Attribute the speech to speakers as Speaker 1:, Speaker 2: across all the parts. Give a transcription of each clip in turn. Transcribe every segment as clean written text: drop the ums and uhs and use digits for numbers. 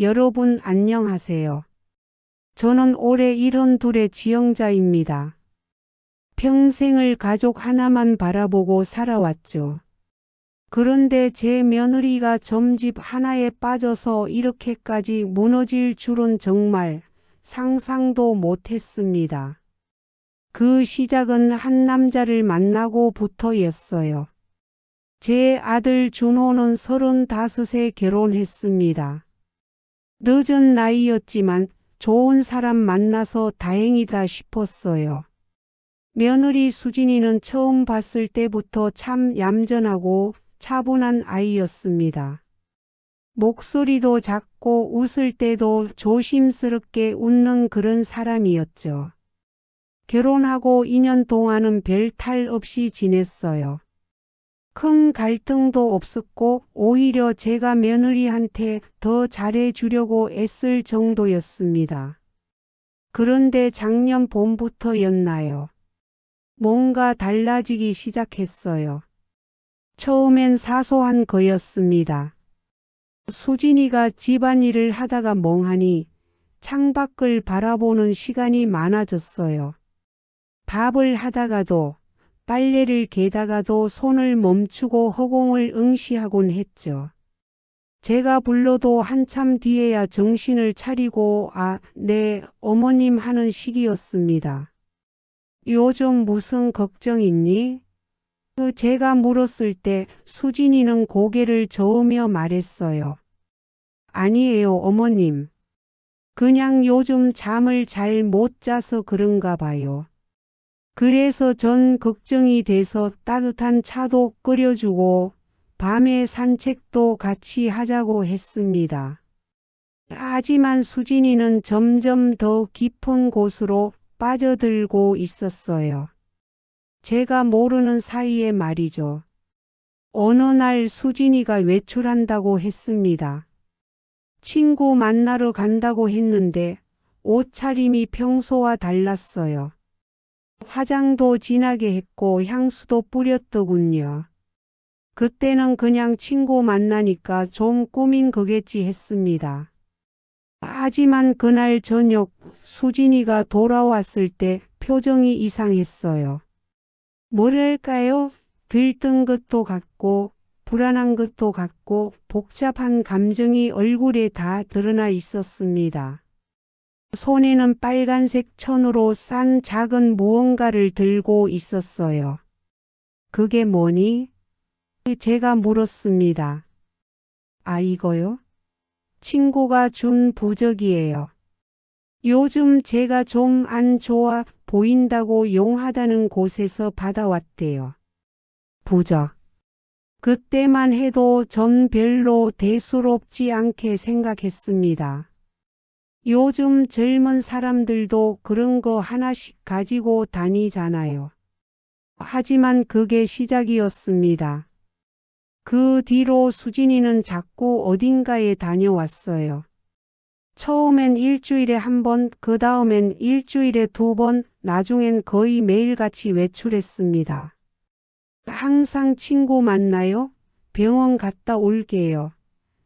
Speaker 1: 여러분 안녕하세요. 저는 올해 72의 지영자입니다. 평생을 가족 하나만 바라보고 살아왔죠. 그런데 제 며느리가 점집 하나에 빠져서 이렇게까지 무너질 줄은 정말 상상도 못했습니다. 그 시작은 한 남자를 만나고부터였어요. 제 아들 준호는 35에 결혼했습니다. 늦은 나이였지만 좋은 사람 만나서 다행이다 싶었어요. 며느리 수진이는 처음 봤을 때부터 참 얌전하고 차분한 아이였습니다. 목소리도 작고 웃을 때도 조심스럽게 웃는 그런 사람이었죠. 결혼하고 2년 동안은 별 탈 없이 지냈어요. 큰 갈등도 없었고 오히려 제가 며느리한테 더 잘해주려고 애쓸 정도였습니다. 그런데 작년 봄부터였나요? 뭔가 달라지기 시작했어요. 처음엔 사소한 거였습니다. 수진이가 집안일을 하다가 멍하니 창밖을 바라보는 시간이 많아졌어요. 밥을 하다가도 빨래를 개다가도 손을 멈추고 허공을 응시하곤 했죠. 제가 불러도 한참 뒤에야 정신을 차리고 네, 어머님 하는 시기였습니다. 요즘 무슨 걱정 있니? 제가 물었을 때 수진이는 고개를 저으며 말했어요. 아니에요, 어머님. 그냥 요즘 잠을 잘 못 자서 그런가 봐요. 그래서 전 걱정이 돼서 따뜻한 차도 끓여주고 밤에 산책도 같이 하자고 했습니다. 하지만 수진이는 점점 더 깊은 곳으로 빠져들고 있었어요. 제가 모르는 사이에 말이죠. 어느 날 수진이가 외출한다고 했습니다. 친구 만나러 간다고 했는데 옷차림이 평소와 달랐어요. 화장도 진하게 했고 향수도 뿌렸더군요. 그때는 그냥 친구 만나니까 좀 꾸민 거겠지 했습니다. 하지만 그날 저녁 수진이가 돌아왔을 때 표정이 이상했어요. 뭐랄까요? 들뜬 것도 같고 불안한 것도 같고 복잡한 감정이 얼굴에 다 드러나 있었습니다. 손에는 빨간색 천으로 싼 작은 무언가를 들고 있었어요. 그게 뭐니? 제가 물었습니다. 이거요? 친구가 준 부적이에요. 요즘 제가 좀 안 좋아 보인다고 용하다는 곳에서 받아왔대요. 부적. 그때만 해도 전 별로 대수롭지 않게 생각했습니다. 요즘 젊은 사람들도 그런 거 하나씩 가지고 다니잖아요. 하지만 그게 시작이었습니다. 그 뒤로 수진이는 자꾸 어딘가에 다녀왔어요. 처음엔 일주일에 한 번, 그 다음엔 일주일에 2번, 나중엔 거의 매일같이 외출했습니다. 항상 친구 만나요? 병원 갔다 올게요.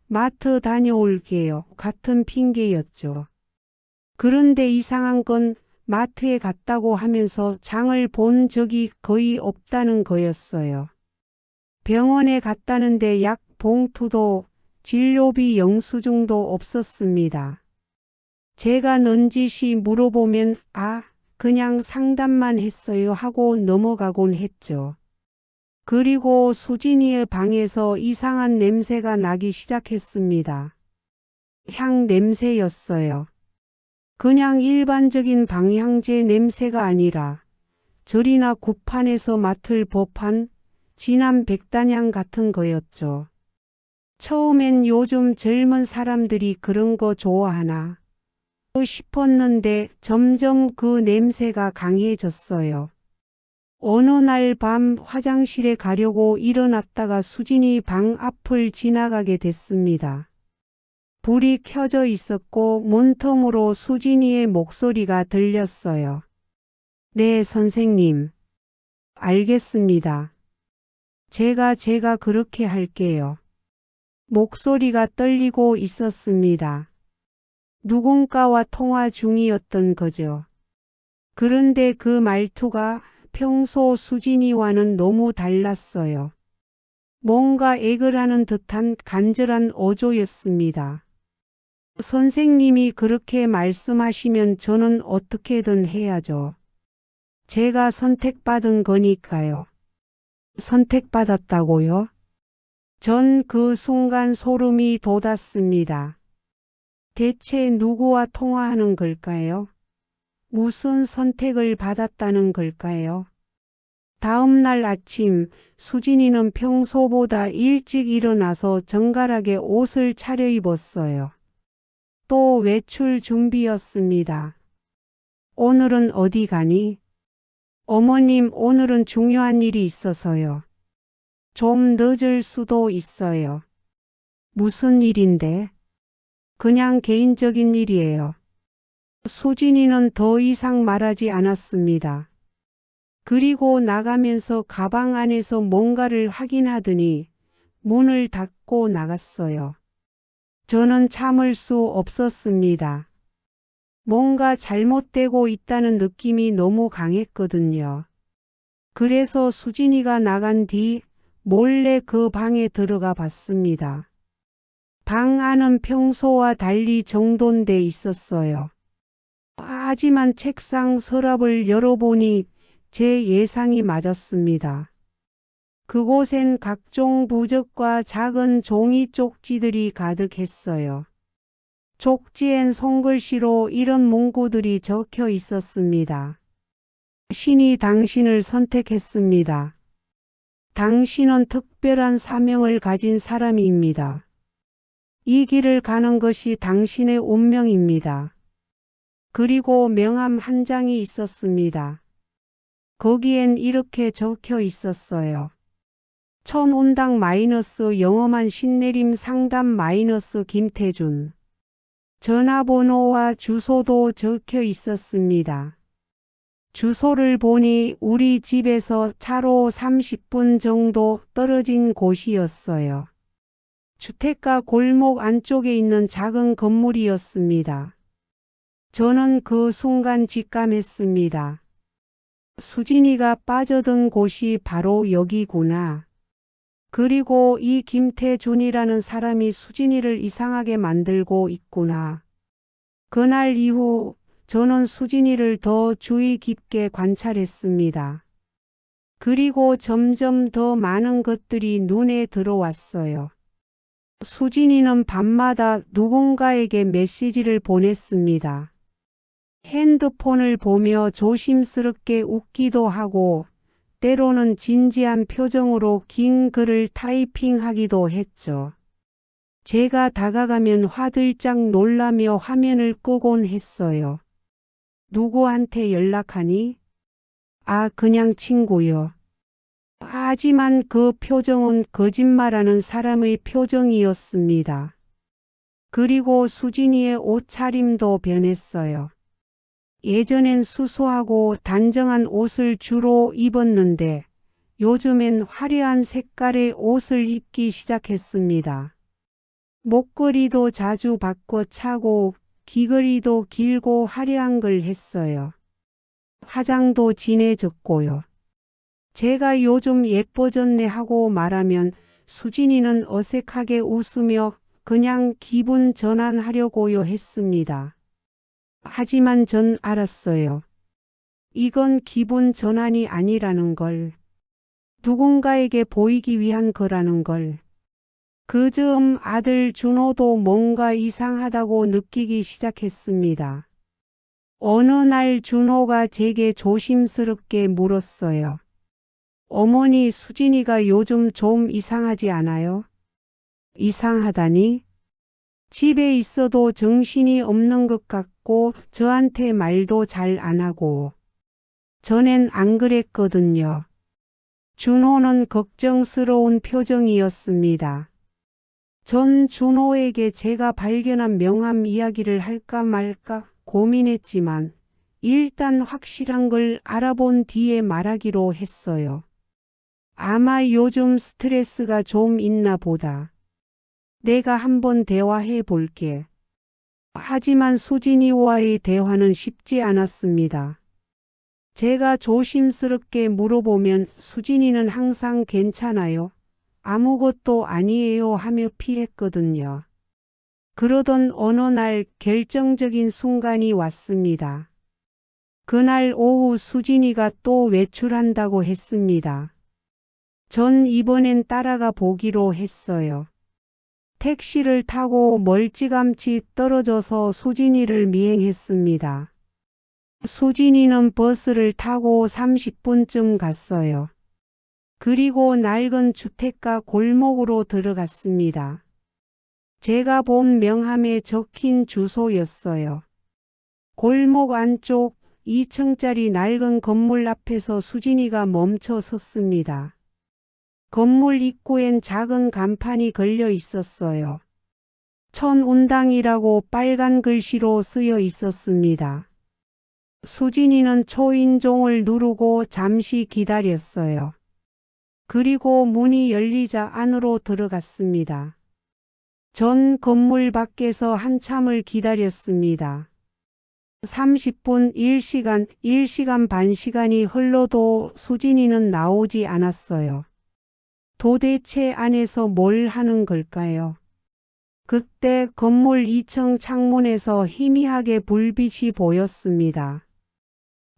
Speaker 1: 마트 다녀올게요. 같은 핑계였죠. 그런데 이상한 건 마트에 갔다고 하면서 장을 본 적이 거의 없다는 거였어요. 병원에 갔다는데 약 봉투도 진료비 영수증도 없었습니다. 제가 넌지시 물어보면 그냥 상담만 했어요 하고 넘어가곤 했죠. 그리고 수진이의 방에서 이상한 냄새가 나기 시작했습니다. 향 냄새였어요. 그냥 일반적인 방향제 냄새가 아니라 절이나 굿판에서 맡을 법한 진한 백단향 같은 거였죠. 처음엔 요즘 젊은 사람들이 그런 거 좋아하나 싶었는데 점점 그 냄새가 강해졌어요. 어느 날 밤 화장실에 가려고 일어났다가 수진이 방 앞을 지나가게 됐습니다. 불이 켜져 있었고 문틈으로 수진이의 목소리가 들렸어요. 네, 선생님. 알겠습니다. 제가 그렇게 할게요. 목소리가 떨리고 있었습니다. 누군가와 통화 중이었던 거죠. 그런데 그 말투가 평소 수진이와는 너무 달랐어요. 뭔가 액을 하는 듯한 간절한 어조였습니다. 선생님이 그렇게 말씀하시면 저는 어떻게든 해야죠. 제가 선택받은 거니까요. 선택받았다고요? 전 그 순간 소름이 돋았습니다. 대체 누구와 통화하는 걸까요? 무슨 선택을 받았다는 걸까요? 다음 날 아침 수진이는 평소보다 일찍 일어나서 정갈하게 옷을 차려입었어요. 또 외출 준비였습니다. 오늘은 어디 가니? 어머님, 오늘은 중요한 일이 있어서요. 좀 늦을 수도 있어요. 무슨 일인데? 그냥 개인적인 일이에요. 수진이는 더 이상 말하지 않았습니다. 그리고 나가면서 가방 안에서 뭔가를 확인하더니 문을 닫고 나갔어요. 저는 참을 수 없었습니다. 뭔가 잘못되고 있다는 느낌이 너무 강했거든요. 그래서 수진이가 나간 뒤 몰래 그 방에 들어가 봤습니다. 방 안은 평소와 달리 정돈돼 있었어요. 하지만 책상 서랍을 열어보니 제 예상이 맞았습니다. 그곳엔 각종 부적과 작은 종이 쪽지들이 가득했어요. 쪽지엔 손글씨로 이런 문구들이 적혀 있었습니다. 신이 당신을 선택했습니다. 당신은 특별한 사명을 가진 사람입니다. 이 길을 가는 것이 당신의 운명입니다. 그리고 명함 한 장이 있었습니다. 거기엔 이렇게 적혀 있었어요. 천운당 마이너스 영험한 신내림 상담 마이너스 김태준. 전화번호와 주소도 적혀 있었습니다. 주소를 보니 우리 집에서 차로 30분 정도 떨어진 곳이었어요. 주택가 골목 안쪽에 있는 작은 건물이었습니다. 저는 그 순간 직감했습니다. 수진이가 빠져든 곳이 바로 여기구나. 그리고 이 김태준이라는 사람이 수진이를 이상하게 만들고 있구나. 그날 이후 저는 수진이를 더 주의 깊게 관찰했습니다. 그리고 점점 더 많은 것들이 눈에 들어왔어요. 수진이는 밤마다 누군가에게 메시지를 보냈습니다. 핸드폰을 보며 조심스럽게 웃기도 하고 때로는 진지한 표정으로 긴 글을 타이핑하기도 했죠. 제가 다가가면 화들짝 놀라며 화면을 끄곤 했어요. 누구한테 연락하니? 아, 그냥 친구요. 하지만 그 표정은 거짓말하는 사람의 표정이었습니다. 그리고 수진이의 옷차림도 변했어요. 예전엔 수수하고 단정한 옷을 주로 입었는데 요즘엔 화려한 색깔의 옷을 입기 시작했습니다. 목걸이도 자주 바꿔 차고 귀걸이도 길고 화려한 걸 했어요. 화장도 진해졌고요. 제가 요즘 예뻐졌네 하고 말하면 수진이는 어색하게 웃으며 그냥 기분 전환하려고요 했습니다. 하지만 전 알았어요. 이건 기분 전환이 아니라는 걸. 누군가에게 보이기 위한 거라는 걸. 그 즈음 아들 준호도 뭔가 이상하다고 느끼기 시작했습니다. 어느 날 준호가 제게 조심스럽게 물었어요. 어머니, 수진이가 요즘 좀 이상하지 않아요? 이상하다니? 집에 있어도 정신이 없는 것 같고 저한테 말도 잘 안 하고. 전엔 안 그랬거든요. 준호는 걱정스러운 표정이었습니다. 전 준호에게 제가 발견한 명함 이야기를 할까 말까 고민했지만 일단 확실한 걸 알아본 뒤에 말하기로 했어요. 아마 요즘 스트레스가 좀 있나 보다. 내가 한번 대화해 볼게. 하지만 수진이와의 대화는 쉽지 않았습니다. 제가 조심스럽게 물어보면 수진이는 항상 괜찮아요. 아무것도 아니에요 하며 피했거든요. 그러던 어느 날 결정적인 순간이 왔습니다. 그날 오후 수진이가 또 외출한다고 했습니다. 전 이번엔 따라가 보기로 했어요. 택시를 타고 멀찌감치 떨어져서 수진이를 미행했습니다. 수진이는 버스를 타고 30분쯤 갔어요. 그리고 낡은 주택가 골목으로 들어갔습니다. 제가 본 명함에 적힌 주소였어요. 골목 안쪽 2층짜리 낡은 건물 앞에서 수진이가 멈춰 섰습니다. 건물 입구엔 작은 간판이 걸려 있었어요. 천운당이라고 빨간 글씨로 쓰여 있었습니다. 수진이는 초인종을 누르고 잠시 기다렸어요. 그리고 문이 열리자 안으로 들어갔습니다. 전 건물 밖에서 한참을 기다렸습니다. 30분, 1시간 반 시간이 흘러도 수진이는 나오지 않았어요. 도대체 안에서 뭘 하는 걸까요? 그때 건물 2층 창문에서 희미하게 불빛이 보였습니다.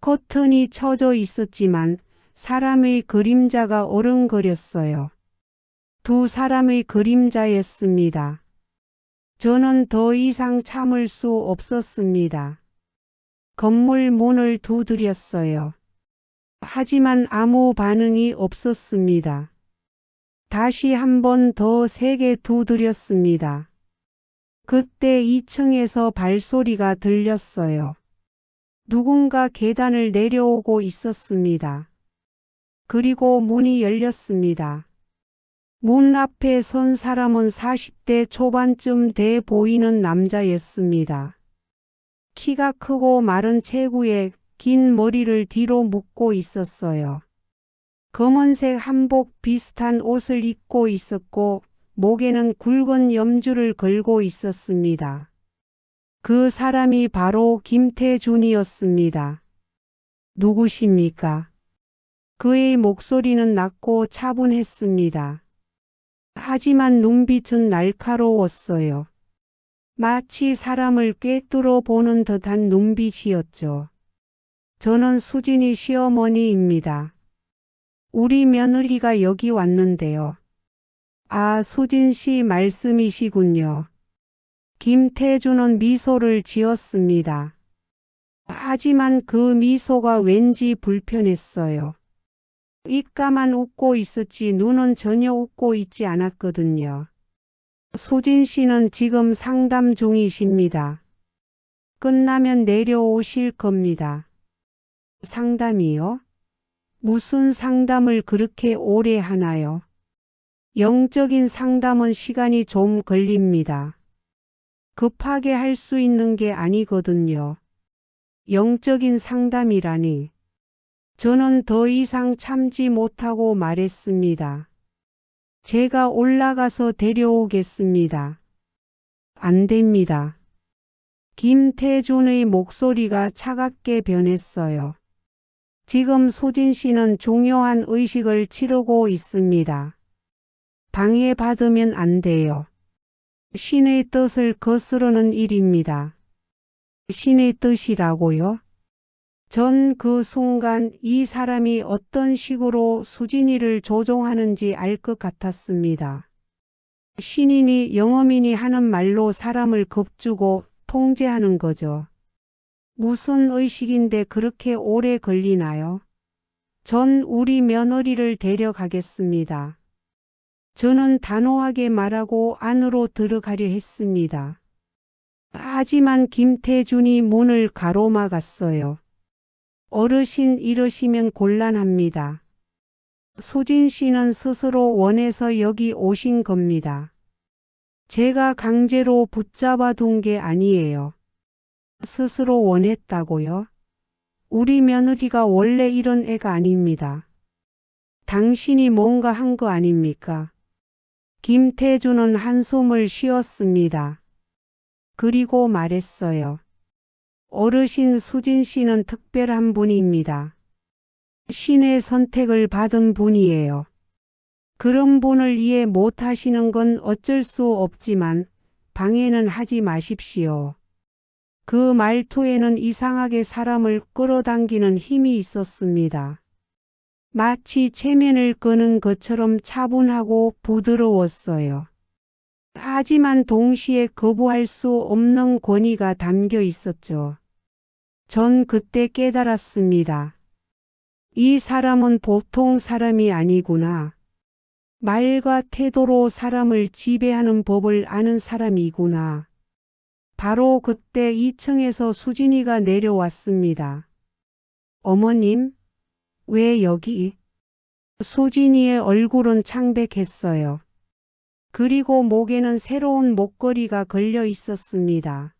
Speaker 1: 커튼이 쳐져 있었지만 사람의 그림자가 어른거렸어요. 두 사람의 그림자였습니다. 저는 더 이상 참을 수 없었습니다. 건물 문을 두드렸어요. 하지만 아무 반응이 없었습니다. 다시 한 번 더 세게 두드렸습니다. 그때 2층에서 발소리가 들렸어요. 누군가 계단을 내려오고 있었습니다. 그리고 문이 열렸습니다. 문 앞에 선 사람은 40대 초반쯤 돼 보이는 남자였습니다. 키가 크고 마른 체구에 긴 머리를 뒤로 묶고 있었어요. 검은색 한복 비슷한 옷을 입고 있었고 목에는 굵은 염주를 걸고 있었습니다. 그 사람이 바로 김태준이었습니다. 누구십니까? 그의 목소리는 낮고 차분했습니다. 하지만 눈빛은 날카로웠어요. 마치 사람을 꿰뚫어 보는 듯한 눈빛이었죠. 저는 수진이 시어머니입니다. 우리 며느리가 여기 왔는데요. 아, 수진 씨 말씀이시군요. 김태준은 미소를 지었습니다. 하지만 그 미소가 왠지 불편했어요. 입가만 웃고 있었지 눈은 전혀 웃고 있지 않았거든요. 수진 씨는 지금 상담 중이십니다. 끝나면 내려오실 겁니다. 상담이요? 무슨 상담을 그렇게 오래 하나요? 영적인 상담은 시간이 좀 걸립니다. 급하게 할 수 있는 게 아니거든요. 영적인 상담이라니. 저는 더 이상 참지 못하고 말했습니다. 제가 올라가서 데려오겠습니다. 안 됩니다. 김태준의 목소리가 차갑게 변했어요. 지금 수진 씨는 중요한 의식을 치르고 있습니다. 방해받으면 안 돼요. 신의 뜻을 거스르는 일입니다. 신의 뜻이라고요? 전 그 순간 이 사람이 어떤 식으로 수진이를 조종하는지 알 것 같았습니다. 신인이 영어민이 하는 말로 사람을 겁주고 통제하는 거죠. 무슨 의식인데 그렇게 오래 걸리나요? 전 우리 며느리를 데려가겠습니다. 저는 단호하게 말하고 안으로 들어가려 했습니다. 하지만 김태준이 문을 가로막았어요. 어르신 이러시면 곤란합니다. 수진 씨는 스스로 원해서 여기 오신 겁니다. 제가 강제로 붙잡아 둔 게 아니에요. 스스로 원했다고요? 우리 며느리가 원래 이런 애가 아닙니다. 당신이 뭔가 한 거 아닙니까? 김태준은 한숨을 쉬었습니다. 그리고 말했어요. 어르신 수진 씨는 특별한 분입니다. 신의 선택을 받은 분이에요. 그런 분을 이해 못하시는 건 어쩔 수 없지만 방해는 하지 마십시오. 그 말투에는 이상하게 사람을 끌어당기는 힘이 있었습니다. 마치 체면을 끄는 것처럼 차분하고 부드러웠어요. 하지만 동시에 거부할 수 없는 권위가 담겨 있었죠. 전 그때 깨달았습니다. 이 사람은 보통 사람이 아니구나. 말과 태도로 사람을 지배하는 법을 아는 사람이구나. 바로 그때 2층에서 수진이가 내려왔습니다. 어머님, 왜 여기? 수진이의 얼굴은 창백했어요. 그리고 목에는 새로운 목걸이가 걸려 있었습니다.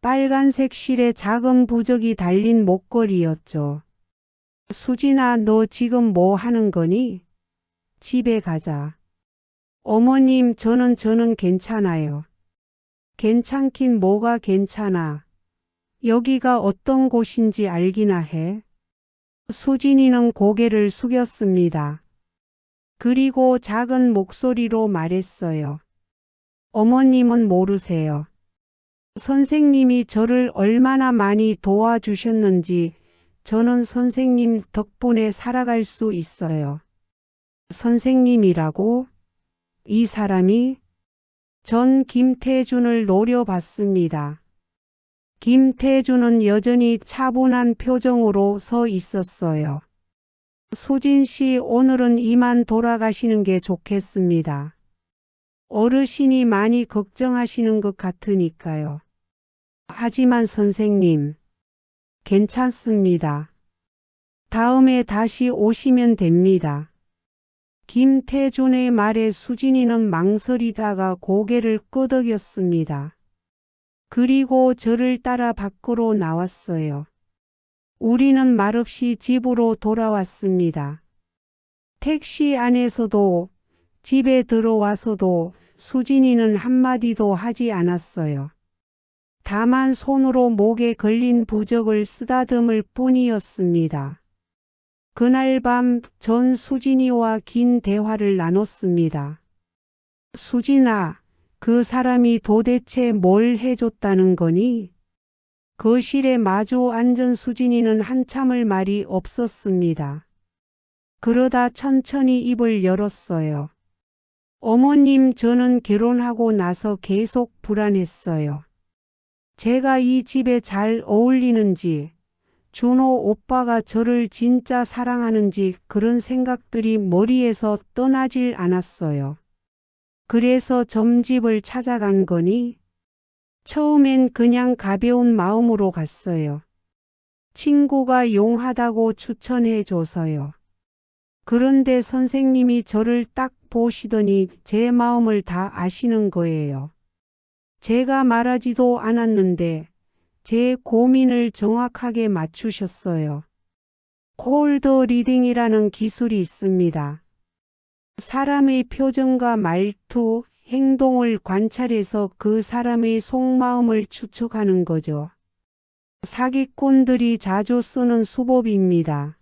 Speaker 1: 빨간색 실에 작은 부적이 달린 목걸이였죠. 수진아, 너 지금 뭐 하는 거니? 집에 가자. 어머님, 저는 괜찮아요. 괜찮긴 뭐가 괜찮아. 여기가 어떤 곳인지 알기나 해. 수진이는 고개를 숙였습니다. 그리고 작은 목소리로 말했어요. 어머님은 모르세요. 선생님이 저를 얼마나 많이 도와주셨는지 저는 선생님 덕분에 살아갈 수 있어요. 선생님이라고? 이 사람이? 전 김태준을 노려봤습니다. 김태준은 여전히 차분한 표정으로 서 있었어요. 수진 씨, 오늘은 이만 돌아가시는 게 좋겠습니다. 어르신이 많이 걱정하시는 것 같으니까요. 하지만 선생님, 괜찮습니다. 다음에 다시 오시면 됩니다. 김태준의 말에 수진이는 망설이다가 고개를 끄덕였습니다. 그리고 저를 따라 밖으로 나왔어요. 우리는 말없이 집으로 돌아왔습니다. 택시 안에서도 집에 들어와서도 수진이는 한마디도 하지 않았어요. 다만 손으로 목에 걸린 부적을 쓰다듬을 뿐이었습니다. 그날 밤 전 수진이와 긴 대화를 나눴습니다. 수진아, 그 사람이 도대체 뭘 해줬다는 거니? 거실에 마주 앉은 수진이는 한참을 말이 없었습니다. 그러다 천천히 입을 열었어요. 어머님, 저는 결혼하고 나서 계속 불안했어요. 제가 이 집에 잘 어울리는지, 준호 오빠가 저를 진짜 사랑하는지 그런 생각들이 머리에서 떠나질 않았어요. 그래서 점집을 찾아간 거니? 처음엔 그냥 가벼운 마음으로 갔어요. 친구가 용하다고 추천해 줘서요. 그런데 선생님이 저를 딱 보시더니 제 마음을 다 아시는 거예요. 제가 말하지도 않았는데 제 고민을 정확하게 맞추셨어요. 콜드 리딩이라는 기술이 있습니다. 사람의 표정과 말투, 행동을 관찰해서 그 사람의 속마음을 추측하는 거죠. 사기꾼들이 자주 쓰는 수법입니다.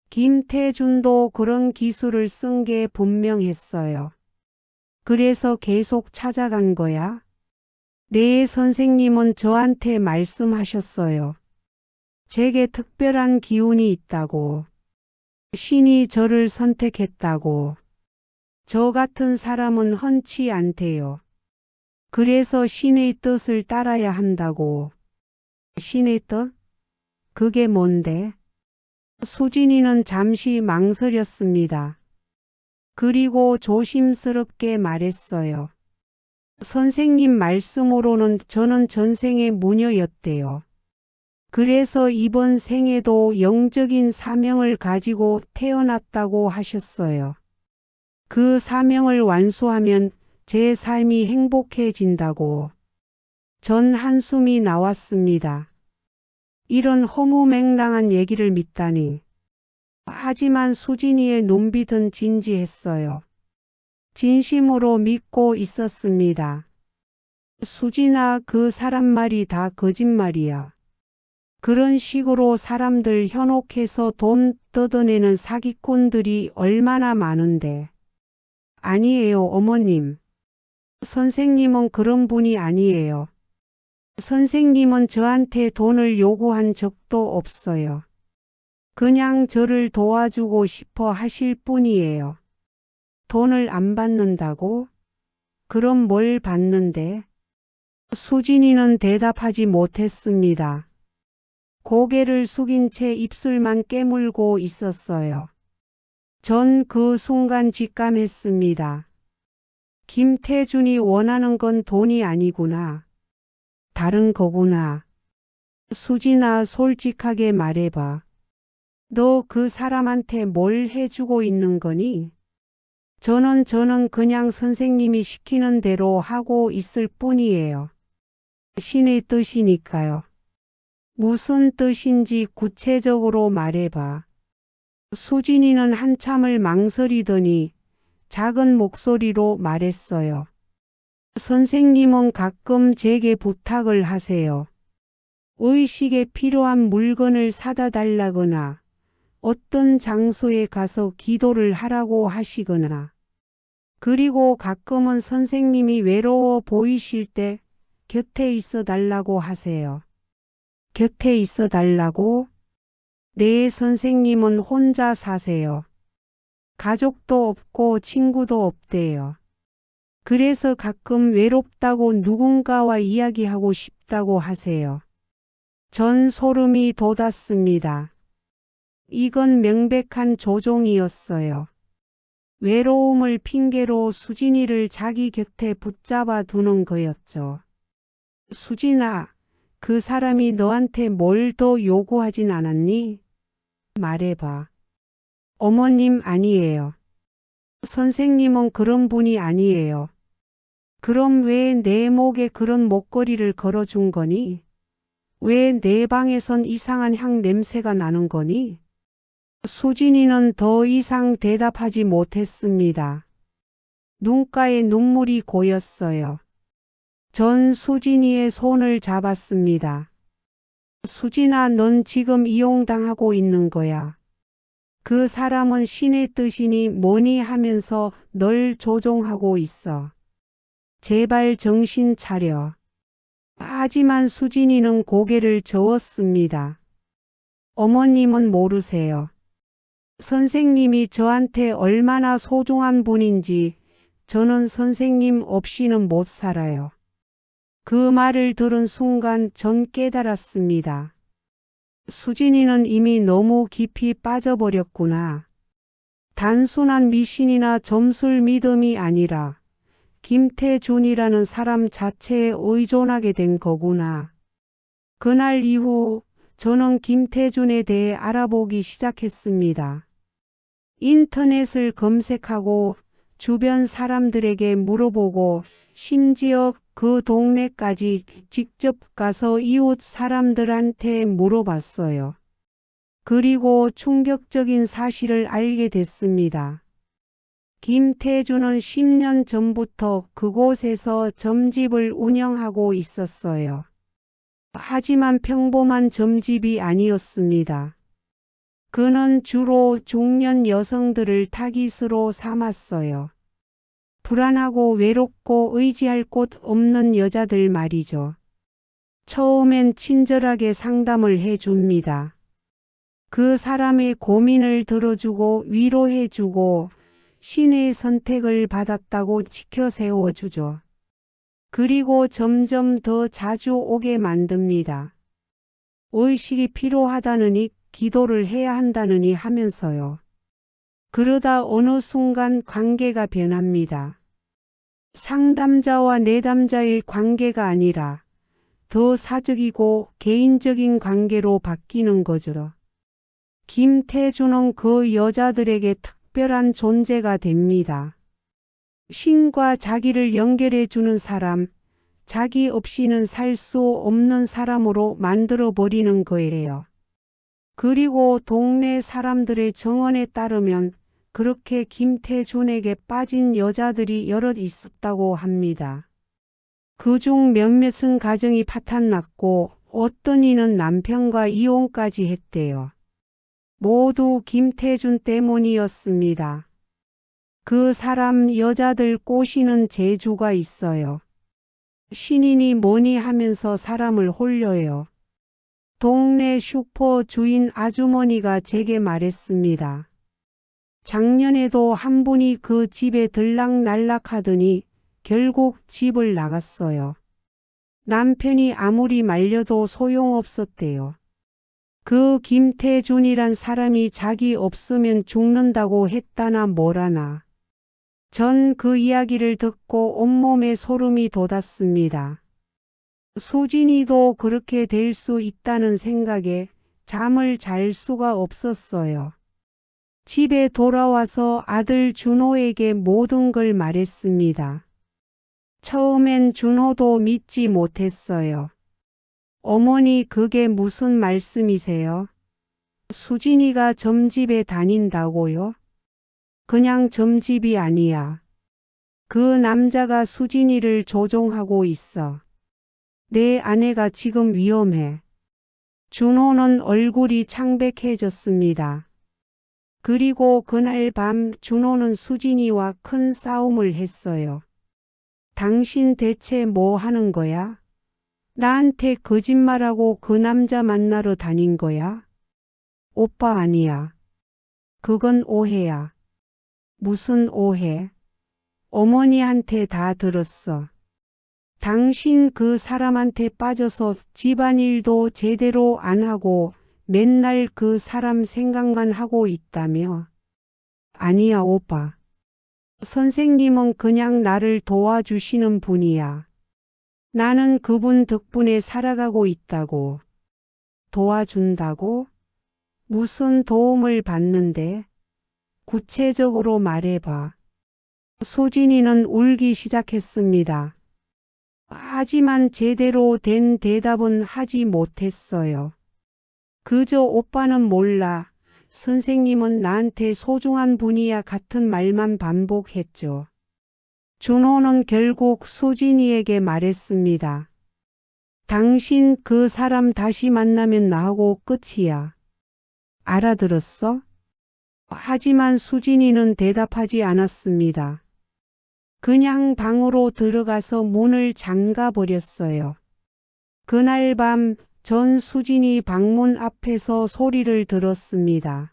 Speaker 1: 김태준도 그런 기술을 쓴 게 분명했어요. 그래서 계속 찾아간 거야? 네, 선생님은 저한테 말씀하셨어요. 제게 특별한 기운이 있다고. 신이 저를 선택했다고. 저 같은 사람은 흔치 않대요. 그래서 신의 뜻을 따라야 한다고. 신의 뜻? 그게 뭔데? 수진이는 잠시 망설였습니다. 그리고 조심스럽게 말했어요. 선생님 말씀으로는 저는 전생의 무녀였대요. 그래서 이번 생에도 영적인 사명을 가지고 태어났다고 하셨어요. 그 사명을 완수하면 제 삶이 행복해진다고. 전 한숨이 나왔습니다. 이런 허무맹랑한 얘기를 믿다니. 하지만 수진이의 눈빛은 진지했어요. 진심으로 믿고 있었습니다. 수진아, 그 사람 말이 다 거짓말이야. 그런 식으로 사람들 현혹해서 돈 뜯어내는 사기꾼들이 얼마나 많은데. 아니에요, 어머님. 선생님은 그런 분이 아니에요. 선생님은 저한테 돈을 요구한 적도 없어요. 그냥 저를 도와주고 싶어 하실 뿐이에요. 돈을 안 받는다고? 그럼 뭘 받는데? 수진이는 대답하지 못했습니다. 고개를 숙인 채 입술만 깨물고 있었어요. 전 그 순간 직감했습니다. 김태준이 원하는 건 돈이 아니구나. 다른 거구나. 수진아, 솔직하게 말해봐. 너 그 사람한테 뭘 해주고 있는 거니? 저는 그냥 선생님이 시키는 대로 하고 있을 뿐이에요. 신의 뜻이니까요. 무슨 뜻인지 구체적으로 말해봐. 수진이는 한참을 망설이더니 작은 목소리로 말했어요. 선생님은 가끔 제게 부탁을 하세요. 의식에 필요한 물건을 사다 달라거나 어떤 장소에 가서 기도를 하라고 하시거나 그리고 가끔은 선생님이 외로워 보이실 때 곁에 있어 달라고 하세요. 곁에 있어 달라고? 네, 선생님은 혼자 사세요. 가족도 없고 친구도 없대요. 그래서 가끔 외롭다고 누군가와 이야기하고 싶다고 하세요. 전 소름이 돋았습니다. 이건 명백한 조종이었어요. 외로움을 핑계로 수진이를 자기 곁에 붙잡아 두는 거였죠. 수진아, 그 사람이 너한테 뭘 더 요구하진 않았니? 말해봐. 어머님, 아니에요. 선생님은 그런 분이 아니에요. 그럼 왜 내 목에 그런 목걸이를 걸어준 거니? 왜 내 방에선 이상한 향 냄새가 나는 거니? 수진이는 더 이상 대답하지 못했습니다. 눈가에 눈물이 고였어요. 전 수진이의 손을 잡았습니다. 수진아, 넌 지금 이용당하고 있는 거야. 그 사람은 신의 뜻이니 뭐니 하면서 널 조종하고 있어. 제발 정신 차려. 하지만 수진이는 고개를 저었습니다. 어머님은 모르세요. 선생님이 저한테 얼마나 소중한 분인지 저는 선생님 없이는 못 살아요. 그 말을 들은 순간 전 깨달았습니다. 수진이는 이미 너무 깊이 빠져버렸구나. 단순한 미신이나 점술 믿음이 아니라 김태준이라는 사람 자체에 의존하게 된 거구나. 그날 이후 저는 김태준에 대해 알아보기 시작했습니다. 인터넷을 검색하고 주변 사람들에게 물어보고 심지어 그 동네까지 직접 가서 이웃 사람들한테 물어봤어요. 그리고 충격적인 사실을 알게 됐습니다. 김태준은 10년 전부터 그곳에서 점집을 운영하고 있었어요. 하지만 평범한 점집이 아니었습니다. 그는 주로 중년 여성들을 타깃으로 삼았어요. 불안하고 외롭고 의지할 곳 없는 여자들 말이죠. 처음엔 친절하게 상담을 해줍니다. 그 사람의 고민을 들어주고 위로해주고 신의 선택을 받았다고 지켜 세워주죠. 그리고 점점 더 자주 오게 만듭니다. 의식이 필요하다느니 기도를 해야 한다느니 하면서요. 그러다 어느 순간 관계가 변합니다. 상담자와 내담자의 관계가 아니라 더 사적이고 개인적인 관계로 바뀌는 거죠. 김태준은 그 여자들에게 특별한 존재가 됩니다. 신과 자기를 연결해주는 사람, 자기 없이는 살 수 없는 사람으로 만들어버리는 거예요. 그리고 동네 사람들의 정언에 따르면 그렇게 김태준에게 빠진 여자들이 여럿 있었다고 합니다. 그중 몇몇은 가정이 파탄났고 어떤 이는 남편과 이혼까지 했대요. 모두 김태준 때문이었습니다. 그 사람 여자들 꼬시는 재주가 있어요. 신인이 뭐니 하면서 사람을 홀려요. 동네 슈퍼 주인 아주머니가 제게 말했습니다. 작년에도 한 분이 그 집에 들락날락하더니 결국 집을 나갔어요. 남편이 아무리 말려도 소용없었대요. 그 김태준이란 사람이 자기 없으면 죽는다고 했다나 뭐라나. 전 그 이야기를 듣고 온몸에 소름이 돋았습니다. 수진이도 그렇게 될 수 있다는 생각에 잠을 잘 수가 없었어요. 집에 돌아와서 아들 준호에게 모든 걸 말했습니다. 처음엔 준호도 믿지 못했어요. 어머니, 그게 무슨 말씀이세요? 수진이가 점집에 다닌다고요? 그냥 점집이 아니야. 그 남자가 수진이를 조종하고 있어. 내 아내가 지금 위험해. 준호는 얼굴이 창백해졌습니다. 그리고 그날 밤 준호는 수진이와 큰 싸움을 했어요. 당신 대체 뭐 하는 거야? 나한테 거짓말하고 그 남자 만나러 다닌 거야? 오빠 아니야. 그건 오해야. 무슨 오해? 어머니한테 다 들었어. 당신 그 사람한테 빠져서 집안일도 제대로 안 하고 맨날 그 사람 생각만 하고 있다며. 아니야, 오빠. 선생님은 그냥 나를 도와주시는 분이야. 나는 그분 덕분에 살아가고 있다고. 도와준다고? 무슨 도움을 받는데? 구체적으로 말해봐. 수진이는 울기 시작했습니다. 하지만 제대로 된 대답은 하지 못했어요. 그저 오빠는 몰라. 선생님은 나한테 소중한 분이야 같은 말만 반복했죠. 준호는 결국 수진이에게 말했습니다. 당신 그 사람 다시 만나면 나하고 끝이야. 알아들었어? 하지만 수진이는 대답하지 않았습니다. 그냥 방으로 들어가서 문을 잠가 버렸어요. 그날 밤 전 수진이 방문 앞에서 소리를 들었습니다.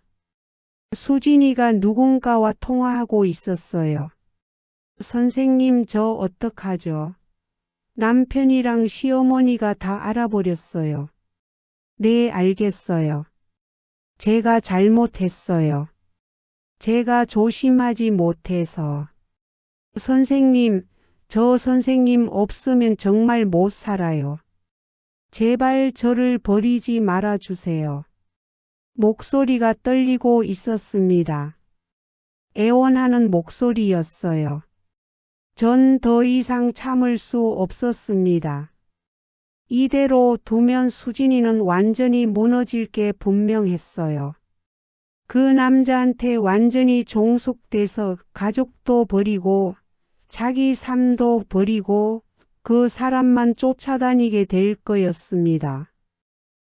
Speaker 1: 수진이가 누군가와 통화하고 있었어요. 선생님, 저 어떡하죠? 남편이랑 시어머니가 다 알아버렸어요. 네, 알겠어요. 제가 잘못했어요. 제가 조심하지 못해서. 선생님, 저 선생님 없으면 정말 못 살아요. 제발 저를 버리지 말아주세요. 목소리가 떨리고 있었습니다. 애원하는 목소리였어요. 전 더 이상 참을 수 없었습니다. 이대로 두면 수진이는 완전히 무너질 게 분명했어요. 그 남자한테 완전히 종속돼서 가족도 버리고 자기 삶도 버리고 그 사람만 쫓아다니게 될 거였습니다.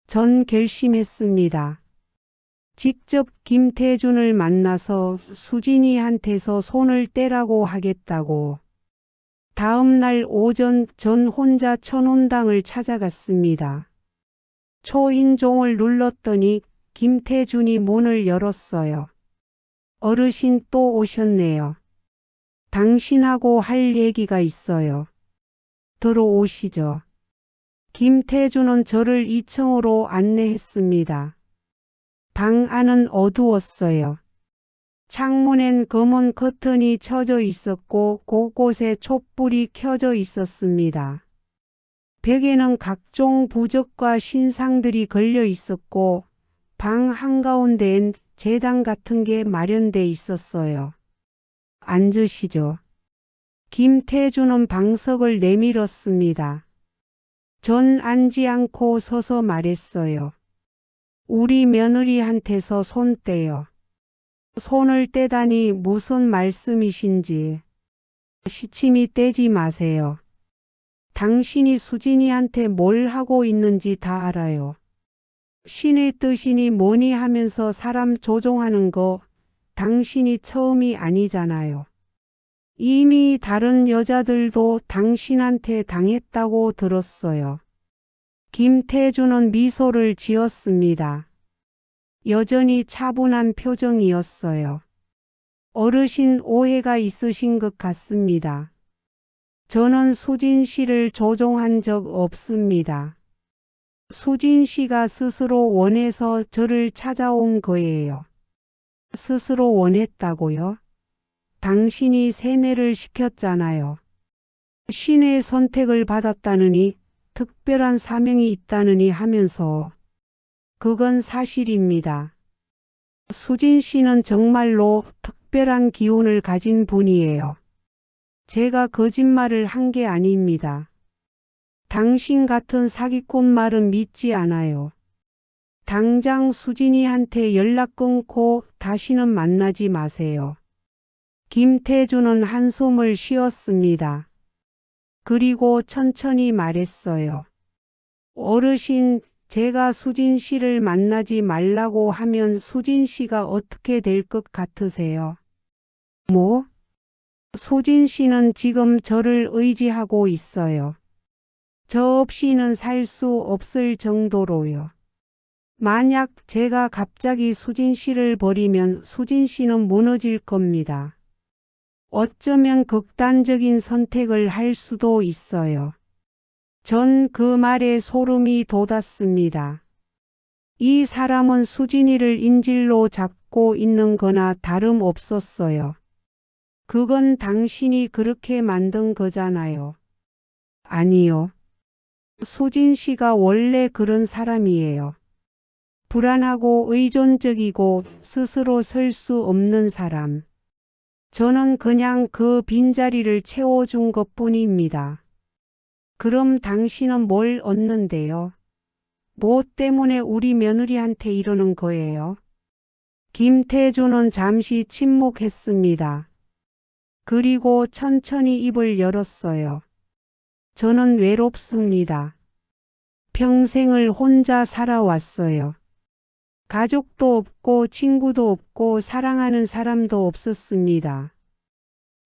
Speaker 1: 전 결심했습니다. 직접 김태준을 만나서 수진이한테서 손을 떼라고 하겠다고. 다음 날 오전 전 혼자 천운당을 찾아갔습니다. 초인종을 눌렀더니 김태준이 문을 열었어요. 어르신 또 오셨네요. 당신하고 할 얘기가 있어요. 들어오시죠. 김태준은 저를 2층으로 안내했습니다. 방 안은 어두웠어요. 창문엔 검은 커튼이 쳐져 있었고 곳곳에 촛불이 켜져 있었습니다. 벽에는 각종 부적과 신상들이 걸려 있었고 방 한가운데엔 제단 같은 게 마련돼 있었어요. 앉으시죠. 김태준은 방석을 내밀었습니다. 전 앉지 않고 서서 말했어요. 우리 며느리한테서 손 떼요. 손을 떼다니 무슨 말씀이신지. 시침이 떼지 마세요. 당신이 수진이한테 뭘 하고 있는지 다 알아요. 신의 뜻이니 뭐니 하면서 사람 조종하는 거 당신이 처음이 아니잖아요. 이미 다른 여자들도 당신한테 당했다고 들었어요. 김태준은 미소를 지었습니다. 여전히 차분한 표정이었어요. 어르신 오해가 있으신 것 같습니다. 저는 수진 씨를 조종한 적 없습니다. 수진 씨가 스스로 원해서 저를 찾아온 거예요. 스스로 원했다고요? 당신이 세뇌를 시켰잖아요. 신의 선택을 받았다느니 특별한 사명이 있다느니 하면서 그건 사실입니다. 수진 씨는 정말로 특별한 기운을 가진 분이에요. 제가 거짓말을 한 게 아닙니다. 당신 같은 사기꾼 말은 믿지 않아요. 당장 수진이한테 연락 끊고 다시는 만나지 마세요. 김태준은 한숨을 쉬었습니다. 그리고 천천히 말했어요. 어르신, 제가 수진 씨를 만나지 말라고 하면 수진 씨가 어떻게 될 것 같으세요? 뭐? 수진 씨는 지금 저를 의지하고 있어요. 저 없이는 살 수 없을 정도로요. 만약 제가 갑자기 수진 씨를 버리면 수진 씨는 무너질 겁니다. 어쩌면 극단적인 선택을 할 수도 있어요. 전 그 말에 소름이 돋았습니다. 이 사람은 수진이를 인질로 잡고 있는 거나 다름없었어요. 그건 당신이 그렇게 만든 거잖아요. 아니요. 수진 씨가 원래 그런 사람이에요. 불안하고 의존적이고 스스로 설 수 없는 사람. 저는 그냥 그 빈자리를 채워준 것뿐입니다. 그럼 당신은 뭘 얻는데요? 뭐 때문에 우리 며느리한테 이러는 거예요? 김태준은 잠시 침묵했습니다. 그리고 천천히 입을 열었어요. 저는 외롭습니다. 평생을 혼자 살아왔어요. 가족도 없고 친구도 없고 사랑하는 사람도 없었습니다.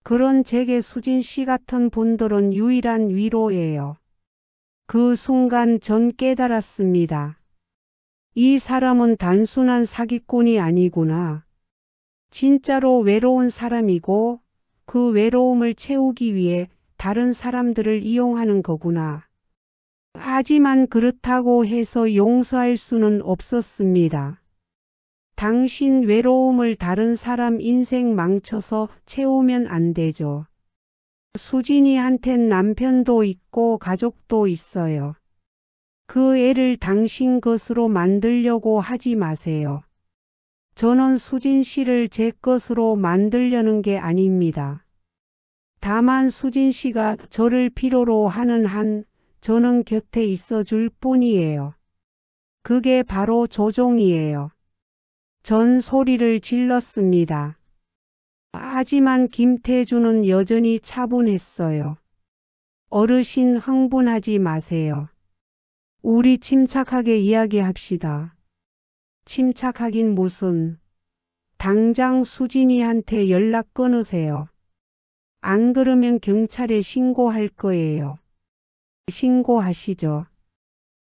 Speaker 1: 그런 제게 수진 씨 같은 분들은 유일한 위로예요. 그 순간 전 깨달았습니다. 이 사람은 단순한 사기꾼이 아니구나. 진짜로 외로운 사람이고 그 외로움을 채우기 위해 다른 사람들을 이용하는 거구나. 하지만 그렇다고 해서 용서할 수는 없었습니다. 당신 외로움을 다른 사람 인생 망쳐서 채우면 안 되죠. 수진이한텐 남편도 있고 가족도 있어요. 그 애를 당신 것으로 만들려고 하지 마세요. 저는 수진 씨를 제 것으로 만들려는 게 아닙니다. 다만 수진 씨가 저를 필요로 하는 한 저는 곁에 있어 줄 뿐이에요. 그게 바로 조종이에요. 전 소리를 질렀습니다. 하지만 김태준은 여전히 차분했어요. 어르신 흥분하지 마세요. 우리 침착하게 이야기합시다. 침착하긴 무슨. 당장 수진이한테 연락 끊으세요. 안 그러면 경찰에 신고할 거예요. 신고하시죠.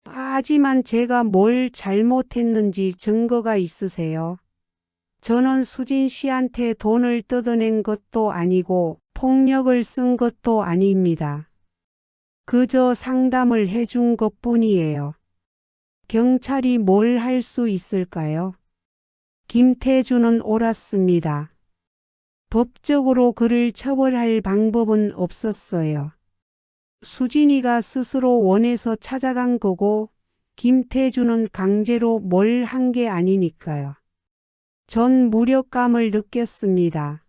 Speaker 1: 하지만 제가 뭘 잘못했는지 증거가 있으세요? 저는 수진 씨한테 돈을 뜯어낸 것도 아니고 폭력을 쓴 것도 아닙니다. 그저 상담을 해준 것뿐이에요. 경찰이 뭘 할 수 있을까요? 김태준은 옳았습니다. 법적으로 그를 처벌할 방법은 없었어요. 수진이가 스스로 원해서 찾아간 거고 김태준은 강제로 뭘 한 게 아니니까요. 전 무력감을 느꼈습니다.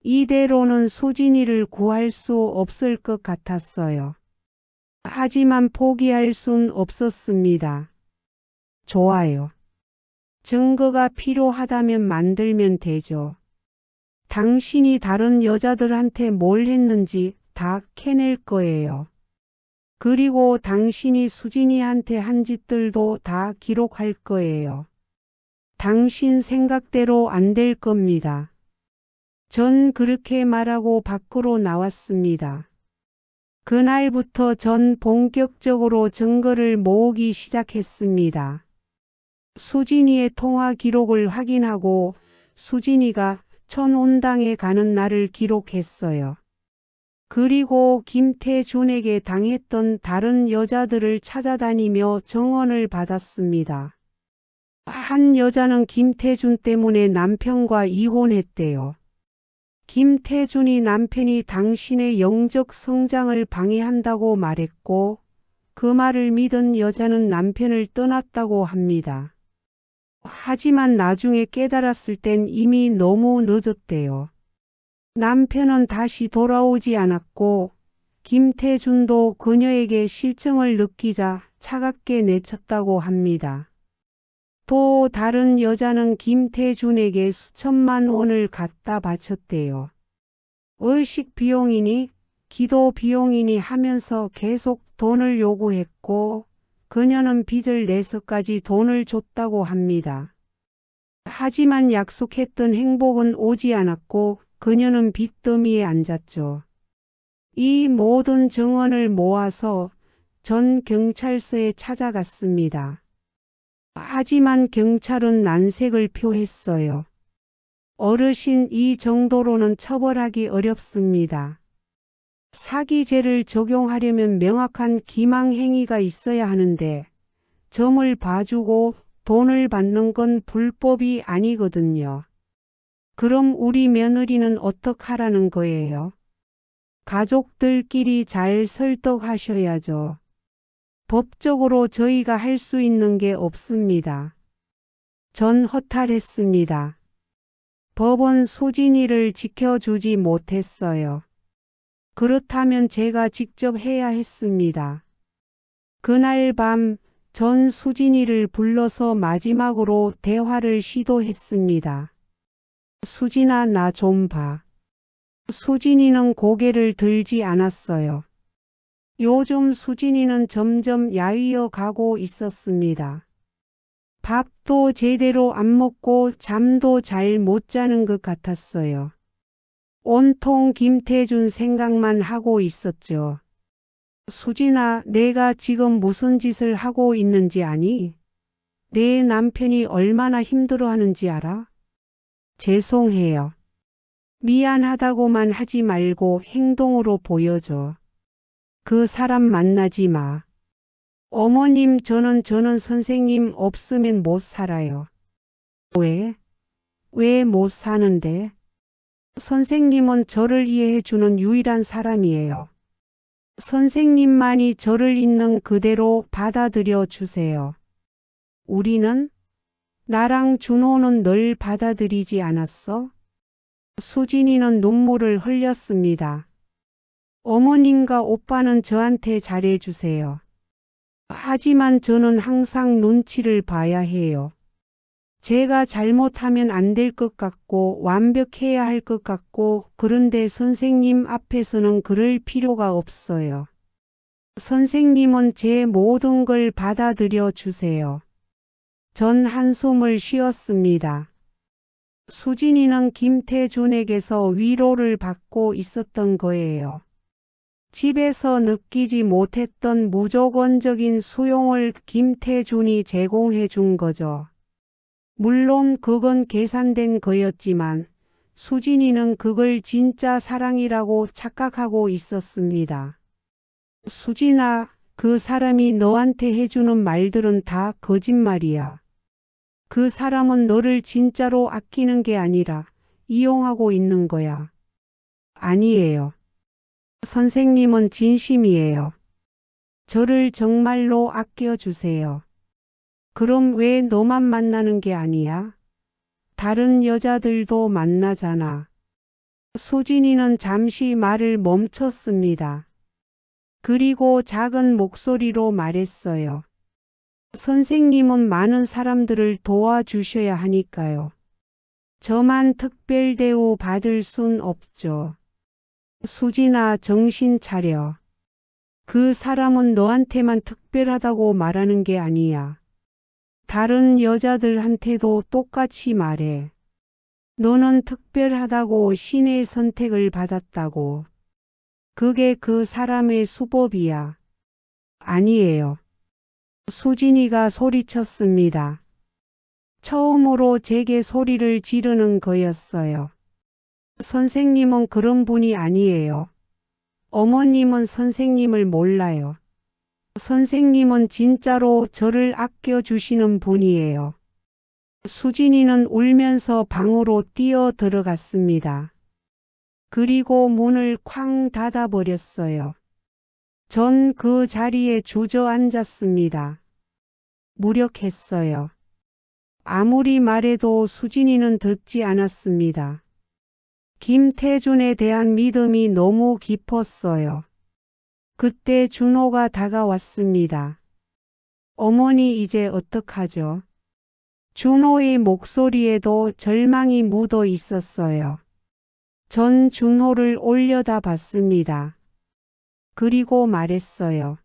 Speaker 1: 이대로는 수진이를 구할 수 없을 것 같았어요. 하지만 포기할 순 없었습니다. 좋아요. 증거가 필요하다면 만들면 되죠. 당신이 다른 여자들한테 뭘 했는지 다 캐낼 거예요. 그리고 당신이 수진이한테 한 짓들도 다 기록할 거예요. 당신 생각대로 안 될 겁니다. 전 그렇게 말하고 밖으로 나왔습니다. 그날부터 전 본격적으로 증거를 모으기 시작했습니다. 수진이의 통화 기록을 확인하고 수진이가 천온당에 가는 날을 기록했어요. 그리고 김태준에게 당했던 다른 여자들을 찾아다니며 정언을 받았습니다. 한 여자는 김태준 때문에 남편과 이혼했대요. 김태준이 남편이 당신의 영적 성장을 방해한다고 말했고 그 말을 믿은 여자는 남편을 떠났다고 합니다. 하지만 나중에 깨달았을 땐 이미 너무 늦었대요. 남편은 다시 돌아오지 않았고 김태준도 그녀에게 실정을 느끼자 차갑게 내쳤다고 합니다. 또 다른 여자는 김태준에게 수천만 원을 갖다 바쳤대요. 의식 비용이니 기도 비용이니 하면서 계속 돈을 요구했고 그녀는 빚을 내서까지 돈을 줬다고 합니다. 하지만 약속했던 행복은 오지 않았고 그녀는 빚더미에 앉았죠. 이 모든 증언을 모아서 전 경찰서에 찾아갔습니다. 하지만 경찰은 난색을 표했어요. 어르신, 이 정도로는 처벌하기 어렵습니다. 사기죄를 적용하려면 명확한 기망행위가 있어야 하는데 점을 봐주고 돈을 받는 건 불법이 아니거든요. 그럼 우리 며느리는 어떡하라는 거예요? 가족들끼리 잘 설득하셔야죠. 법적으로 저희가 할 수 있는 게 없습니다. 전 허탈했습니다. 법원 수진이를 지켜주지 못했어요. 그렇다면 제가 직접 해야 했습니다. 그날 밤 전 수진이를 불러서 마지막으로 대화를 시도했습니다. 수진아, 나 좀 봐. 수진이는 고개를 들지 않았어요. 요즘 수진이는 점점 야위어 가고 있었습니다. 밥도 제대로 안 먹고 잠도 잘 못 자는 것 같았어요. 온통 김태준 생각만 하고 있었죠. 수진아, 내가 지금 무슨 짓을 하고 있는지 아니? 내 남편이 얼마나 힘들어하는지 알아? 죄송해요. 미안하다고만 하지 말고 행동으로 보여줘. 그 사람 만나지 마. 어머님, 저는 선생님 없으면 못 살아요. 왜? 왜 못 사는데? 선생님은 저를 이해해 주는 유일한 사람이에요. 선생님만이 저를 있는 그대로 받아들여 주세요. 우리는? 나랑 준호는 널 받아들이지 않았어? 수진이는 눈물을 흘렸습니다. 어머님과 오빠는 저한테 잘해주세요. 하지만 저는 항상 눈치를 봐야 해요. 제가 잘못하면 안 될 것 같고 완벽해야 할 것 같고 그런데 선생님 앞에서는 그럴 필요가 없어요. 선생님은 제 모든 걸 받아들여 주세요. 전 한숨을 쉬었습니다. 수진이는 김태준에게서 위로를 받고 있었던 거예요. 집에서 느끼지 못했던 무조건적인 수용을 김태준이 제공해 준 거죠. 물론 그건 계산된 거였지만 수진이는 그걸 진짜 사랑이라고 착각하고 있었습니다. 수진아, 그 사람이 너한테 해주는 말들은 다 거짓말이야. 그 사람은 너를 진짜로 아끼는 게 아니라 이용하고 있는 거야. 아니에요. 선생님은 진심이에요. 저를 정말로 아껴주세요. 그럼 왜 너만 만나는 게 아니야? 다른 여자들도 만나잖아. 수진이는 잠시 말을 멈췄습니다. 그리고 작은 목소리로 말했어요. 선생님은 많은 사람들을 도와주셔야 하니까요. 저만 특별 대우 받을 순 없죠. 수진아, 정신 차려. 그 사람은 너한테만 특별하다고 말하는 게 아니야. 다른 여자들한테도 똑같이 말해. 너는 특별하다고 신의 선택을 받았다고. 그게 그 사람의 수법이야. 아니에요. 수진이가 소리쳤습니다. 처음으로 제게 소리를 지르는 거였어요. 선생님은 그런 분이 아니에요. 어머님은 선생님을 몰라요. 선생님은 진짜로 저를 아껴주시는 분이에요. 수진이는 울면서 방으로 뛰어 들어갔습니다. 그리고 문을 쾅 닫아버렸어요. 전 그 자리에 주저앉았습니다. 무력했어요. 아무리 말해도 수진이는 듣지 않았습니다. 김태준에 대한 믿음이 너무 깊었어요. 그때 준호가 다가왔습니다. 어머니 이제 어떡하죠? 준호의 목소리에도 절망이 묻어 있었어요. 전 준호를 올려다 봤습니다. 그리고 말했어요.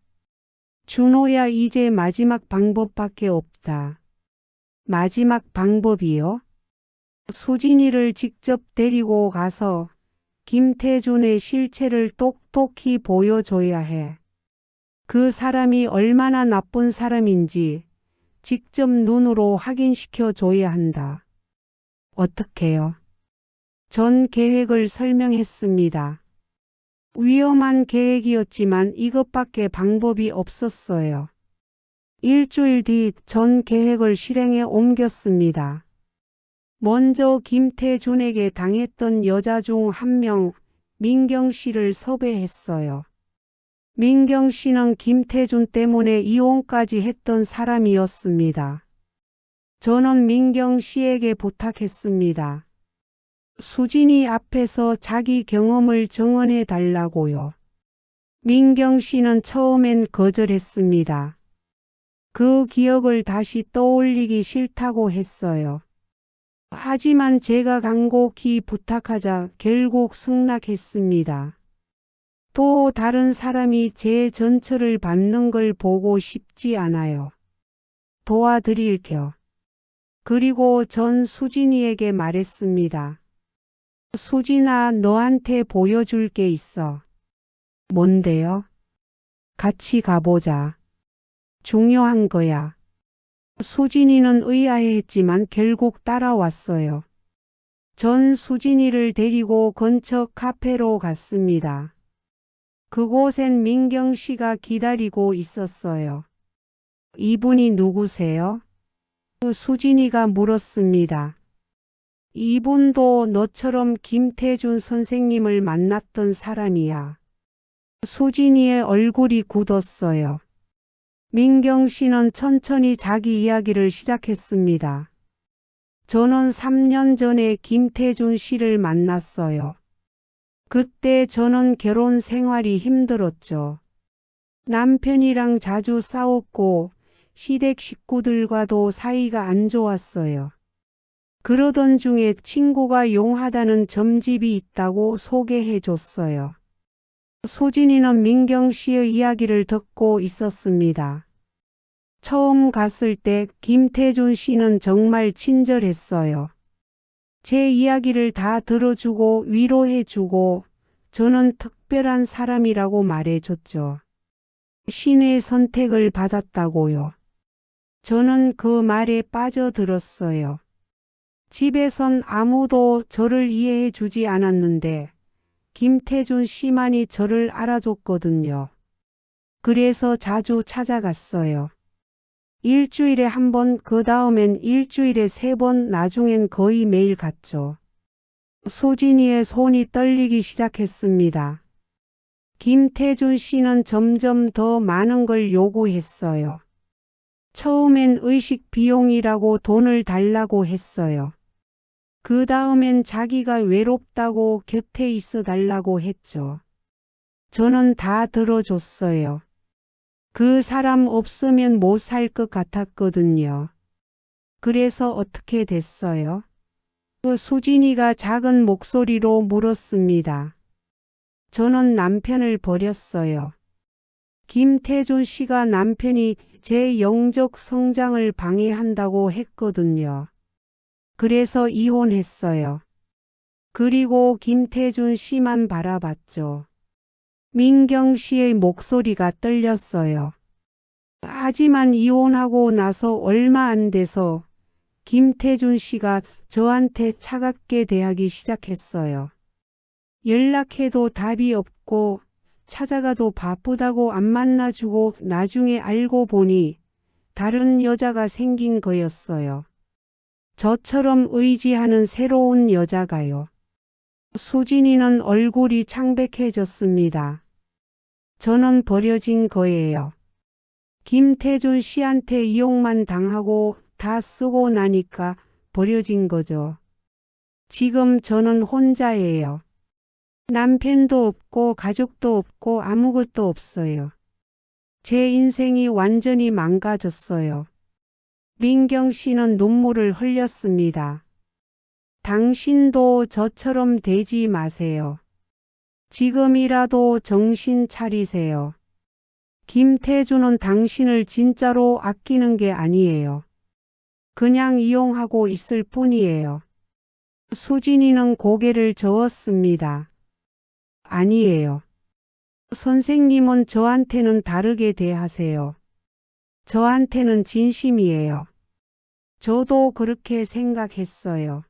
Speaker 1: 준호야, 이제 마지막 방법밖에 없다. 마지막 방법이요? 수진이를 직접 데리고 가서 김태준의 실체를 똑똑히 보여줘야 해. 그 사람이 얼마나 나쁜 사람인지 직접 눈으로 확인시켜 줘야 한다. 어떻게요? 전 계획을 설명했습니다. 위험한 계획이었지만 이것밖에 방법이 없었어요. 일주일 뒤 전 계획을 실행에 옮겼습니다. 먼저 김태준에게 당했던 여자 중 한 명, 민경 씨를 섭외했어요. 민경 씨는 김태준 때문에 이혼까지 했던 사람이었습니다. 저는 민경 씨에게 부탁했습니다. 수진이 앞에서 자기 경험을 증언해 달라고요. 민경 씨는 처음엔 거절했습니다. 그 기억을 다시 떠올리기 싫다고 했어요. 하지만 제가 간곡히 부탁하자 결국 승낙했습니다. 또 다른 사람이 제 전처를 받는 걸 보고 싶지 않아요. 도와드릴게요. 그리고 전 수진이에게 말했습니다. 수진아, 너한테 보여줄 게 있어. 뭔데요? 같이 가보자. 중요한 거야. 수진이는 의아해했지만 결국 따라왔어요. 전 수진이를 데리고 근처 카페로 갔습니다. 그곳엔 민경 씨가 기다리고 있었어요. 이분이 누구세요? 수진이가 물었습니다. 이분도 너처럼 김태준 선생님을 만났던 사람이야. 수진이의 얼굴이 굳었어요. 민경 씨는 천천히 자기 이야기를 시작했습니다. 저는 3년 전에 김태준 씨를 만났어요. 그때 저는 결혼 생활이 힘들었죠. 남편이랑 자주 싸웠고 시댁 식구들과도 사이가 안 좋았어요. 그러던 중에 친구가 용하다는 점집이 있다고 소개해 줬어요. 수진이는 민경 씨의 이야기를 듣고 있었습니다. 처음 갔을 때 김태준 씨는 정말 친절했어요. 제 이야기를 다 들어주고 위로해주고 저는 특별한 사람이라고 말해줬죠. 신의 선택을 받았다고요. 저는 그 말에 빠져들었어요. 집에선 아무도 저를 이해해 주지 않았는데 김태준 씨만이 저를 알아줬거든요. 그래서 자주 찾아갔어요. 일주일에 한 번, 그 다음엔 일주일에 3번, 나중엔 거의 매일 갔죠. 수진이의 손이 떨리기 시작했습니다. 김태준 씨는 점점 더 많은 걸 요구했어요. 처음엔 의식 비용이라고 돈을 달라고 했어요. 그 다음엔 자기가 외롭다고 곁에 있어 달라고 했죠. 저는 다 들어줬어요. 그 사람 없으면 못 살 것 같았거든요. 그래서 어떻게 됐어요? 수진이가 작은 목소리로 물었습니다. 저는 남편을 버렸어요. 김태준 씨가 남편이 제 영적 성장을 방해한다고 했거든요. 그래서 이혼했어요. 그리고 김태준 씨만 바라봤죠. 민경 씨의 목소리가 떨렸어요. 하지만 이혼하고 나서 얼마 안 돼서 김태준 씨가 저한테 차갑게 대하기 시작했어요. 연락해도 답이 없고 찾아가도 바쁘다고 안 만나주고 나중에 알고 보니 다른 여자가 생긴 거였어요. 저처럼 의지하는 새로운 여자가요. 수진이는 얼굴이 창백해졌습니다. 저는 버려진 거예요. 김태준 씨한테 이용만 당하고 다 쓰고 나니까 버려진 거죠. 지금 저는 혼자예요. 남편도 없고 가족도 없고 아무것도 없어요. 제 인생이 완전히 망가졌어요. 민경 씨는 눈물을 흘렸습니다. 당신도 저처럼 되지 마세요. 지금이라도 정신 차리세요. 김태준은 당신을 진짜로 아끼는 게 아니에요. 그냥 이용하고 있을 뿐이에요. 수진이는 고개를 저었습니다. 아니에요. 선생님은 저한테는 다르게 대하세요. 저한테는 진심이에요. 저도 그렇게 생각했어요.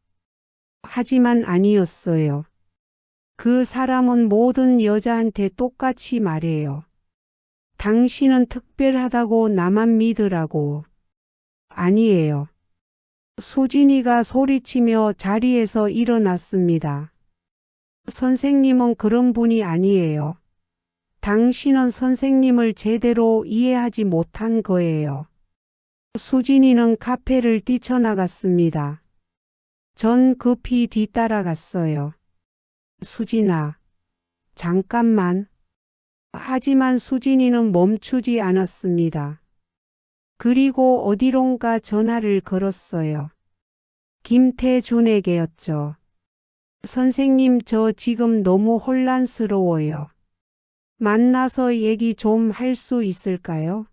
Speaker 1: 하지만 아니었어요. 그 사람은 모든 여자한테 똑같이 말해요. 당신은 특별하다고 나만 믿으라고. 아니에요. 수진이가 소리치며 자리에서 일어났습니다. 선생님은 그런 분이 아니에요. 당신은 선생님을 제대로 이해하지 못한 거예요. 수진이는 카페를 뛰쳐나갔습니다. 전 급히 뒤따라갔어요. 수진아, 잠깐만. 하지만 수진이는 멈추지 않았습니다. 그리고 어디론가 전화를 걸었어요. 김태준에게였죠. 선생님, 저 지금 너무 혼란스러워요. 만나서 얘기 좀 할 수 있을까요?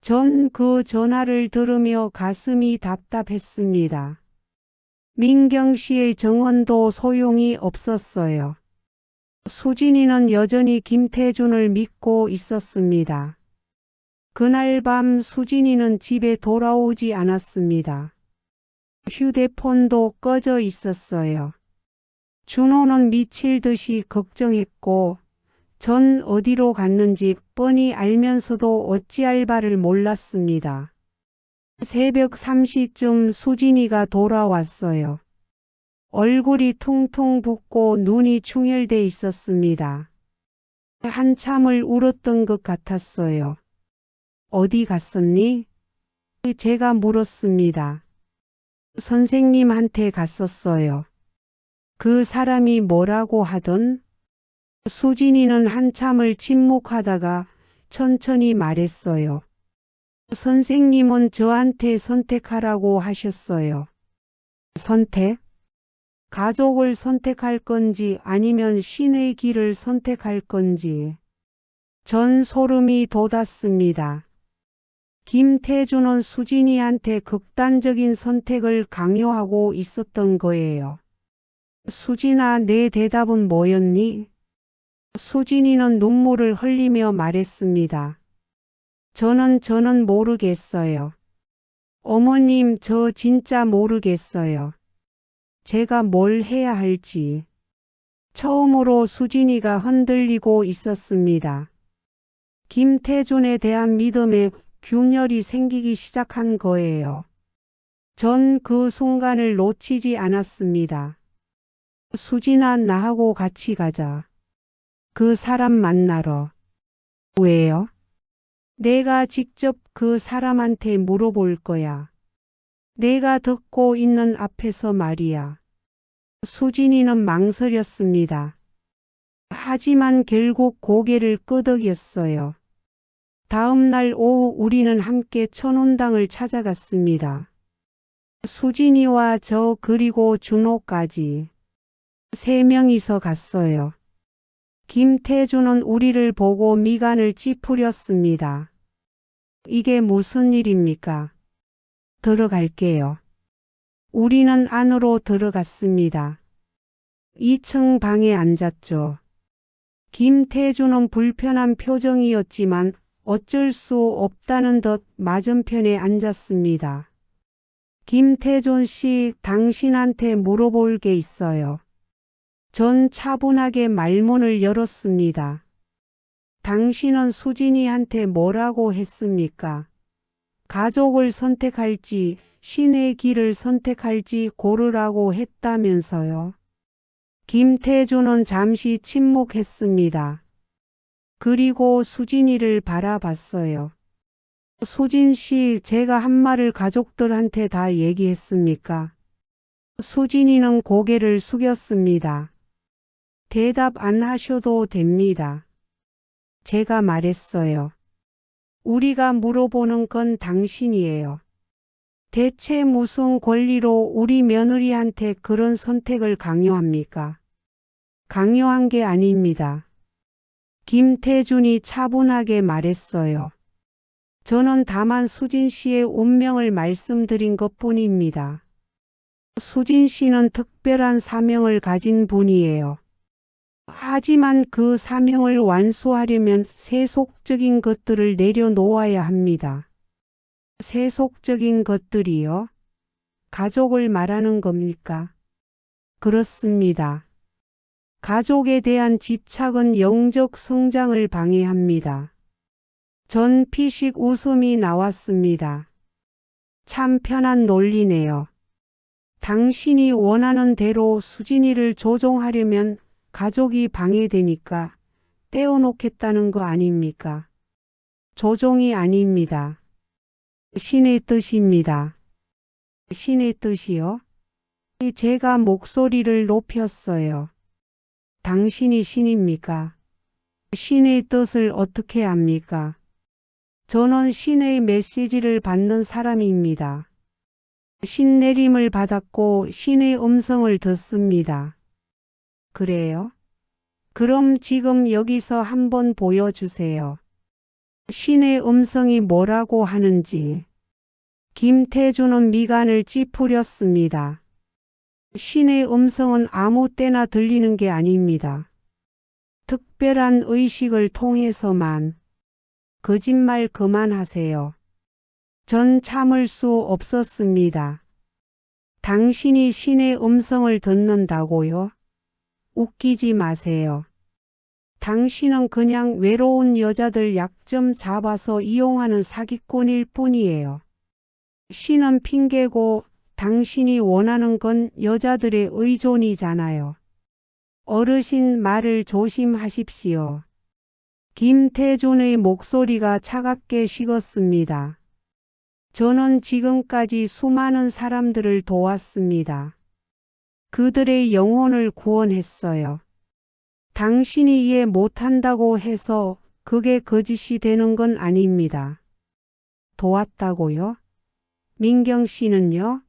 Speaker 1: 전 그 전화를 들으며 가슴이 답답했습니다. 민경 씨의 정언도 소용이 없었어요. 수진이는 여전히 김태준을 믿고 있었습니다. 그날 밤 수진이는 집에 돌아오지 않았습니다. 휴대폰도 꺼져 있었어요. 준호는 미칠 듯이 걱정했고 전 어디로 갔는지 뻔히 알면서도 어찌할 바를 몰랐습니다. 새벽 3시쯤 수진이가 돌아왔어요. 얼굴이 퉁퉁 붓고 눈이 충혈돼 있었습니다. 한참을 울었던 것 같았어요. 어디 갔었니? 제가 물었습니다. 선생님한테 갔었어요. 그 사람이 뭐라고 하던? 수진이는 한참을 침묵하다가 천천히 말했어요. 선생님은 저한테 선택하라고 하셨어요. 선택? 가족을 선택할 건지 아니면 신의 길을 선택할 건지. 전 소름이 돋았습니다. 김태준은 수진이한테 극단적인 선택을 강요하고 있었던 거예요. 수진아, 내 대답은 뭐였니? 수진이는 눈물을 흘리며 말했습니다. 저는 모르겠어요. 어머님, 저 진짜 모르겠어요. 제가 뭘 해야 할지. 처음으로 수진이가 흔들리고 있었습니다. 김태준에 대한 믿음에 균열이 생기기 시작한 거예요. 전 그 순간을 놓치지 않았습니다. 수진아, 나하고 같이 가자. 그 사람 만나러. 왜요? 내가 직접 그 사람한테 물어볼 거야. 내가 듣고 있는 앞에서 말이야. 수진이는 망설였습니다. 하지만 결국 고개를 끄덕였어요. 다음 날 오후 우리는 함께 천운당을 찾아갔습니다. 수진이와 저 그리고 준호까지 3명이서 갔어요. 김태준은 우리를 보고 미간을 찌푸렸습니다. 이게 무슨 일입니까? 들어갈게요. 우리는 안으로 들어갔습니다. 2층 방에 앉았죠. 김태준은 불편한 표정이었지만 어쩔 수 없다는 듯 맞은편에 앉았습니다. 김태준 씨, 당신한테 물어볼 게 있어요. 전 차분하게 말문을 열었습니다. 당신은 수진이한테 뭐라고 했습니까? 가족을 선택할지 신의 길을 선택할지 고르라고 했다면서요. 김태준은 잠시 침묵했습니다. 그리고 수진이를 바라봤어요. 수진 씨, 제가 한 말을 가족들한테 다 얘기했습니까? 수진이는 고개를 숙였습니다. 대답 안 하셔도 됩니다. 제가 말했어요. 우리가 물어보는 건 당신이에요. 대체 무슨 권리로 우리 며느리한테 그런 선택을 강요합니까? 강요한 게 아닙니다. 김태준이 차분하게 말했어요. 저는 다만 수진 씨의 운명을 말씀드린 것뿐입니다. 수진 씨는 특별한 사명을 가진 분이에요. 하지만 그 사명을 완수하려면 세속적인 것들을 내려놓아야 합니다. 세속적인 것들이요? 가족을 말하는 겁니까? 그렇습니다. 가족에 대한 집착은 영적 성장을 방해합니다. 전 피식 웃음이 나왔습니다. 참 편한 논리네요. 당신이 원하는 대로 수진이를 조종하려면 가족이 방해되니까 떼어놓겠다는 거 아닙니까? 조종이 아닙니다. 신의 뜻입니다. 신의 뜻이요? 제가 목소리를 높였어요. 당신이 신입니까? 신의 뜻을 어떻게 압니까? 저는 신의 메시지를 받는 사람입니다. 신내림을 받았고 신의 음성을 듣습니다. 그래요? 그럼 지금 여기서 한번 보여주세요. 신의 음성이 뭐라고 하는지. 김태준은 미간을 찌푸렸습니다. 신의 음성은 아무 때나 들리는 게 아닙니다. 특별한 의식을 통해서만. 거짓말 그만하세요. 전 참을 수 없었습니다. 당신이 신의 음성을 듣는다고요? 웃기지 마세요. 당신은 그냥 외로운 여자들 약점 잡아서 이용하는 사기꾼일 뿐이에요. 신은 핑계고 당신이 원하는 건 여자들의 의존이잖아요. 어르신 말을 조심하십시오. 김태준의 목소리가 차갑게 식었습니다. 저는 지금까지 수많은 사람들을 도왔습니다. 그들의 영혼을 구원했어요. 당신이 이해 못한다고 해서 그게 거짓이 되는 건 아닙니다. 도왔다고요? 민경 씨는요?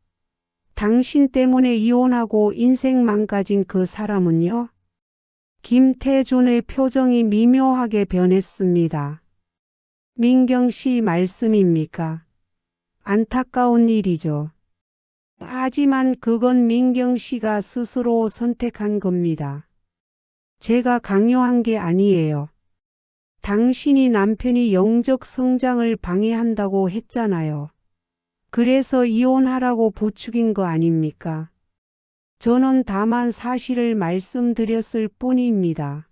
Speaker 1: 당신 때문에 이혼하고 인생 망가진 그 사람은요? 김태준의 표정이 미묘하게 변했습니다. 민경 씨 말씀입니까? 안타까운 일이죠. 하지만 그건 민경 씨가 스스로 선택한 겁니다. 제가 강요한 게 아니에요. 당신이 남편이 영적 성장을 방해한다고 했잖아요. 그래서 이혼하라고 부추긴 거 아닙니까? 저는 다만 사실을 말씀드렸을 뿐입니다.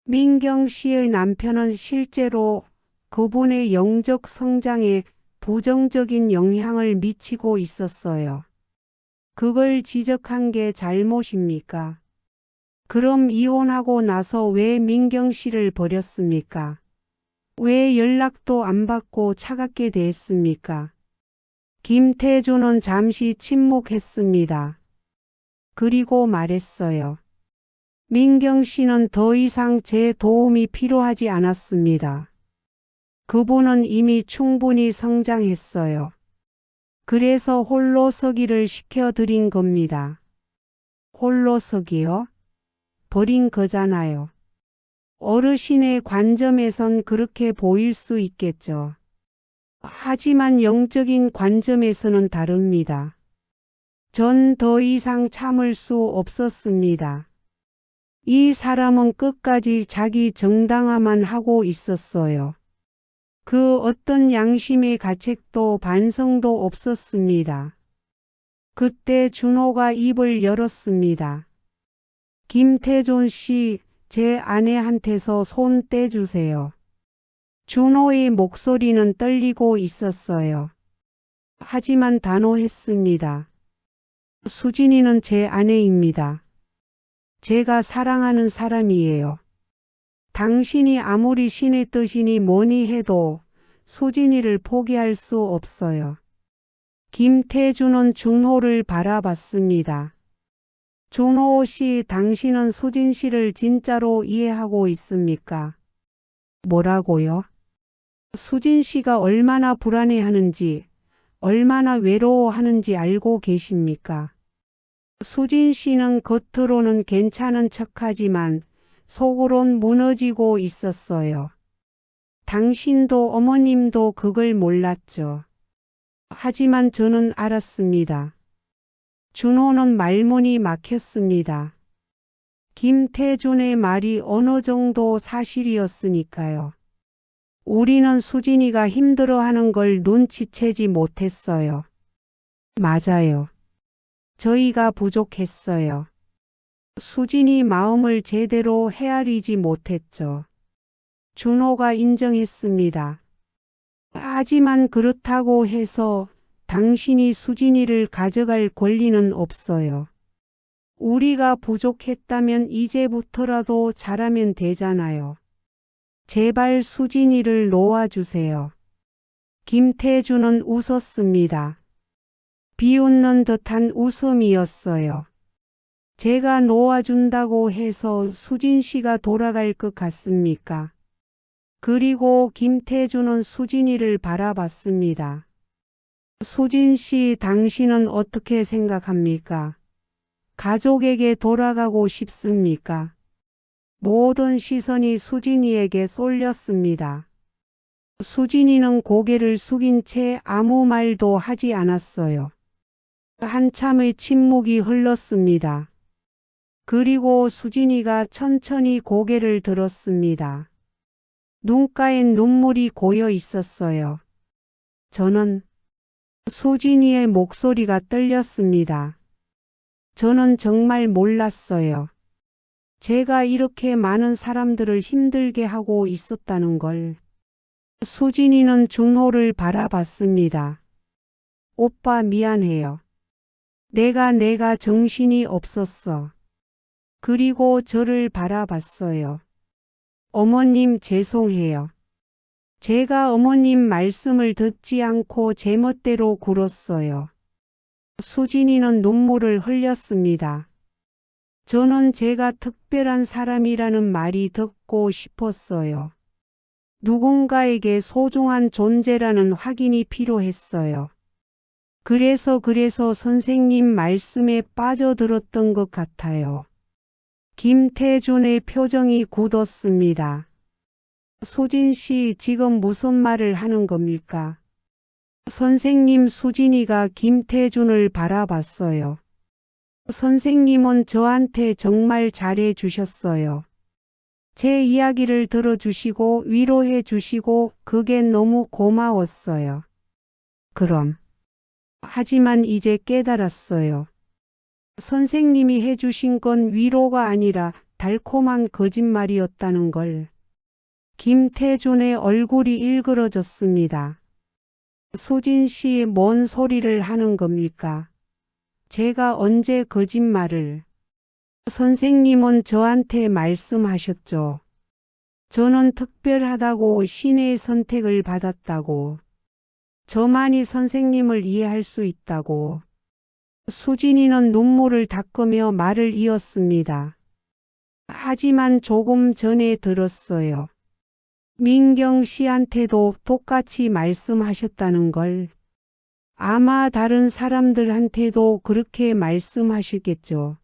Speaker 1: 민경 씨의 남편은 실제로 그분의 영적 성장에 부정적인 영향을 미치고 있었어요. 그걸 지적한 게 잘못입니까? 그럼 이혼하고 나서 왜 민경 씨를 버렸습니까? 왜 연락도 안 받고 차갑게 대했습니까? 김태준은 잠시 침묵했습니다. 그리고 말했어요. 민경 씨는 더 이상 제 도움이 필요하지 않았습니다. 그분은 이미 충분히 성장했어요. 그래서 홀로 서기를 시켜드린 겁니다. 홀로 서기요? 버린 거잖아요. 어르신의 관점에선 그렇게 보일 수 있겠죠. 하지만 영적인 관점에서는 다릅니다. 전 더 이상 참을 수 없었습니다. 이 사람은 끝까지 자기 정당화만 하고 있었어요. 그 어떤 양심의 가책도 반성도 없었습니다. 그때 준호가 입을 열었습니다. 김태존 씨, 제 아내한테서 손 떼주세요. 준호의 목소리는 떨리고 있었어요. 하지만 단호했습니다. 수진이는 제 아내입니다. 제가 사랑하는 사람이에요. 당신이 아무리 신의 뜻이니 뭐니 해도 수진이를 포기할 수 없어요. 김태준은 준호를 바라봤습니다. 준호 씨, 당신은 수진 씨를 진짜로 이해하고 있습니까? 뭐라고요? 수진 씨가 얼마나 불안해하는지, 얼마나 외로워하는지 알고 계십니까? 수진 씨는 겉으로는 괜찮은 척하지만 속으론 무너지고 있었어요. 당신도 어머님도 그걸 몰랐죠. 하지만 저는 알았습니다. 준호는 말문이 막혔습니다. 김태준의 말이 어느 정도 사실이었으니까요. 우리는 수진이가 힘들어하는 걸 눈치채지 못했어요. 맞아요. 저희가 부족했어요. 수진이 마음을 제대로 헤아리지 못했죠. 준호가 인정했습니다. 하지만 그렇다고 해서 당신이 수진이를 가져갈 권리는 없어요. 우리가 부족했다면 이제부터라도 잘하면 되잖아요. 제발 수진이를 놓아주세요. 김태준은 웃었습니다. 비웃는 듯한 웃음이었어요. 제가 놓아준다고 해서 수진 씨가 돌아갈 것 같습니까? 그리고 김태준은 수진이를 바라봤습니다. 수진 씨, 당신은 어떻게 생각합니까? 가족에게 돌아가고 싶습니까? 모든 시선이 수진이에게 쏠렸습니다. 수진이는 고개를 숙인 채 아무 말도 하지 않았어요. 한참의 침묵이 흘렀습니다. 그리고 수진이가 천천히 고개를 들었습니다. 눈가엔 눈물이 고여 있었어요. 저는 수진이의 목소리가 떨렸습니다. 저는 정말 몰랐어요. 제가 이렇게 많은 사람들을 힘들게 하고 있었다는 걸. 수진이는 준호를 바라봤습니다. 오빠 미안해요. 내가 정신이 없었어. 그리고 저를 바라봤어요. 어머님 죄송해요. 제가 어머님 말씀을 듣지 않고 제 멋대로 굴었어요. 수진이는 눈물을 흘렸습니다. 저는 제가 특별한 사람이라는 말이 듣고 싶었어요. 누군가에게 소중한 존재라는 확인이 필요했어요. 그래서 선생님 말씀에 빠져들었던 것 같아요. 김태준의 표정이 굳었습니다. 수진 씨, 지금 무슨 말을 하는 겁니까? 선생님, 수진이가 김태준을 바라봤어요. 선생님은 저한테 정말 잘해 주셨어요. 제 이야기를 들어주시고 위로해 주시고 그게 너무 고마웠어요. 그럼. 하지만 이제 깨달았어요. 선생님이 해주신 건 위로가 아니라 달콤한 거짓말이었다는 걸. 김태준의 얼굴이 일그러졌습니다. 수진 씨, 뭔 소리를 하는 겁니까? 제가 언제 거짓말을? 선생님은 저한테 말씀하셨죠. 저는 특별하다고 신의 선택을 받았다고. 저만이 선생님을 이해할 수 있다고. 수진이는 눈물을 닦으며 말을 이었습니다. 하지만 조금 전에 들었어요. 민경 씨한테도 똑같이 말씀하셨다는 걸. 아마 다른 사람들한테도 그렇게 말씀하시겠죠.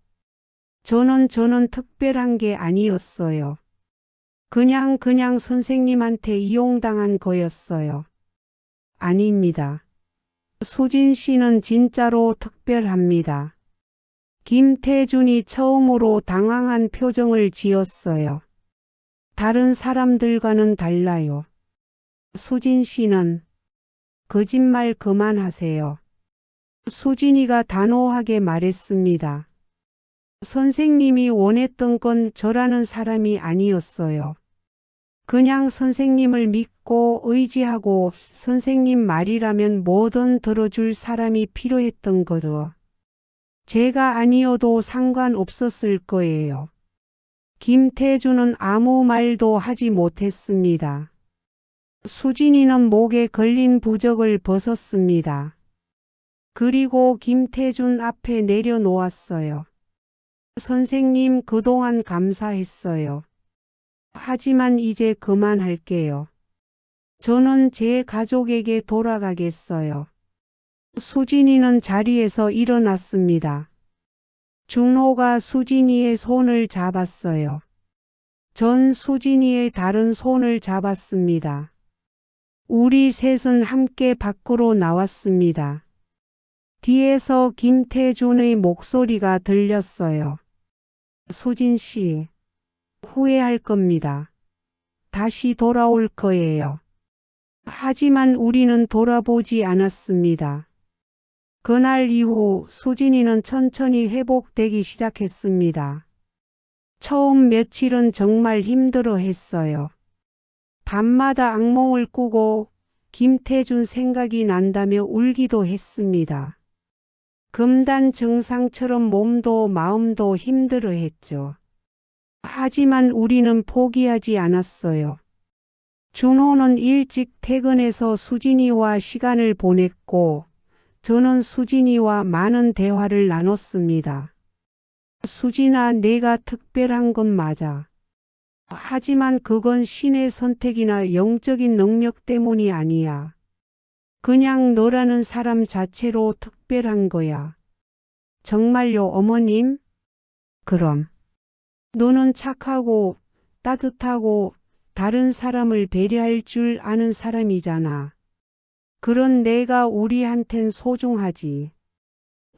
Speaker 1: 저는 특별한 게 아니었어요. 그냥 선생님한테 이용당한 거였어요. 아닙니다. 수진 씨는 진짜로 특별합니다. 김태준이 처음으로 당황한 표정을 지었어요. 다른 사람들과는 달라요. 수진 씨는 거짓말 그만하세요. 수진이가 단호하게 말했습니다. 선생님이 원했던 건 저라는 사람이 아니었어요. 그냥 선생님을 믿고 의지하고 선생님 말이라면 뭐든 들어줄 사람이 필요했던 거죠. 제가 아니어도 상관없었을 거예요. 김태준은 아무 말도 하지 못했습니다. 수진이는 목에 걸린 부적을 벗었습니다. 그리고 김태준 앞에 내려놓았어요. 선생님 그동안 감사했어요. 하지만 이제 그만할게요. 저는 제 가족에게 돌아가겠어요. 수진이는 자리에서 일어났습니다. 준호가 수진이의 손을 잡았어요. 전 수진이의 다른 손을 잡았습니다. 우리 셋은 함께 밖으로 나왔습니다. 뒤에서 김태준의 목소리가 들렸어요. 수진 씨, 후회할 겁니다. 다시 돌아올 거예요. 하지만 우리는 돌아보지 않았습니다. 그날 이후 수진이는 천천히 회복되기 시작했습니다. 처음 며칠은 정말 힘들어 했어요. 밤마다 악몽을 꾸고 김태준 생각이 난다며 울기도 했습니다. 금단 증상처럼 몸도 마음도 힘들어 했죠. 하지만 우리는 포기하지 않았어요. 준호는 일찍 퇴근해서 수진이와 시간을 보냈고 저는 수진이와 많은 대화를 나눴습니다. 수진아, 내가 특별한 건 맞아. 하지만 그건 신의 선택이나 영적인 능력 때문이 아니야. 그냥 너라는 사람 자체로 특별한 거야. 정말요, 어머님? 그럼. 너는 착하고 따뜻하고 다른 사람을 배려할 줄 아는 사람이잖아. 그런 내가 우리한텐 소중하지.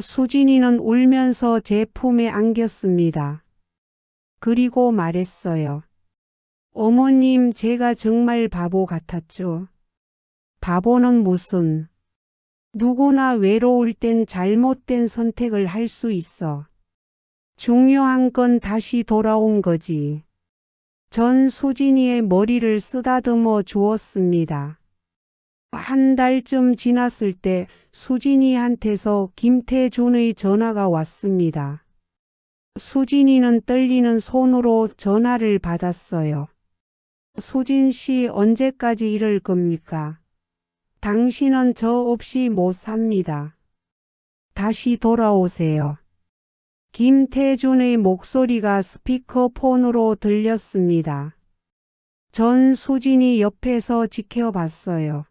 Speaker 1: 수진이는 울면서 제 품에 안겼습니다. 그리고 말했어요. 어머님, 제가 정말 바보 같았죠. 바보는 무슨. 누구나 외로울 땐 잘못된 선택을 할 수 있어. 중요한 건 다시 돌아온 거지. 전 수진이의 머리를 쓰다듬어 주었습니다. 한 달쯤 지났을 때 수진이한테서 김태준의 전화가 왔습니다. 수진이는 떨리는 손으로 전화를 받았어요. 수진 씨, 언제까지 이럴 겁니까? 당신은 저 없이 못 삽니다. 다시 돌아오세요. 김태준의 목소리가 스피커폰으로 들렸습니다. 전 수진이 옆에서 지켜봤어요.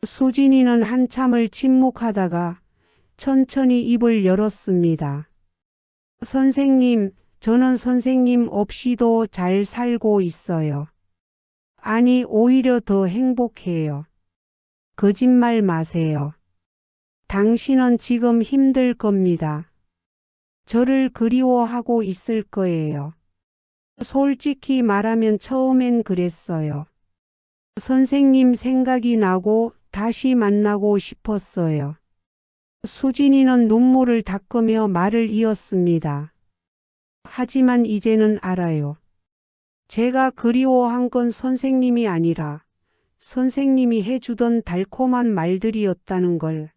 Speaker 1: 수진이는 한참을 침묵하다가 천천히 입을 열었습니다. 선생님, 저는 선생님 없이도 잘 살고 있어요. 아니, 오히려 더 행복해요. 거짓말 마세요. 당신은 지금 힘들 겁니다. 저를 그리워하고 있을 거예요. 솔직히 말하면 처음엔 그랬어요. 선생님 생각이 나고 다시 만나고 싶었어요. 수진이는 눈물을 닦으며 말을 이었습니다. 하지만 이제는 알아요. 제가 그리워한 건 선생님이 아니라 선생님이 해주던 달콤한 말들이었다는 걸.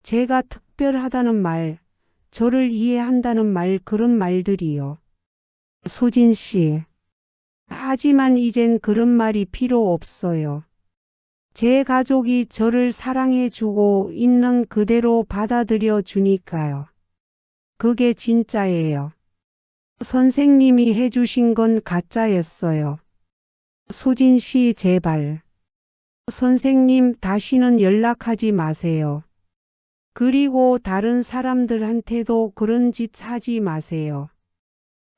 Speaker 1: 제가 특별하다는 말, 저를 이해한다는 말, 그런 말들이요. 수진 씨. 하지만 이젠 그런 말이 필요 없어요. 제 가족이 저를 사랑해주고 있는 그대로 받아들여 주니까요. 그게 진짜예요. 선생님이 해주신 건 가짜였어요. 수진 씨, 제발. 선생님, 다시는 연락하지 마세요. 그리고 다른 사람들한테도 그런 짓 하지 마세요.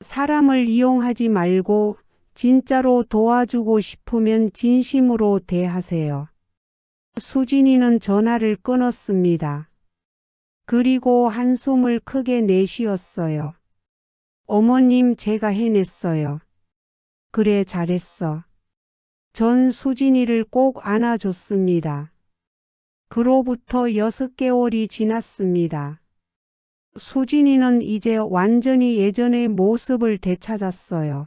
Speaker 1: 사람을 이용하지 말고 진짜로 도와주고 싶으면 진심으로 대하세요. 수진이는 전화를 끊었습니다. 그리고 한숨을 크게 내쉬었어요. 어머님, 제가 해냈어요. 그래, 잘했어. 전 수진이를 꼭 안아줬습니다. 그로부터 6개월이 지났습니다. 수진이는 이제 완전히 예전의 모습을 되찾았어요.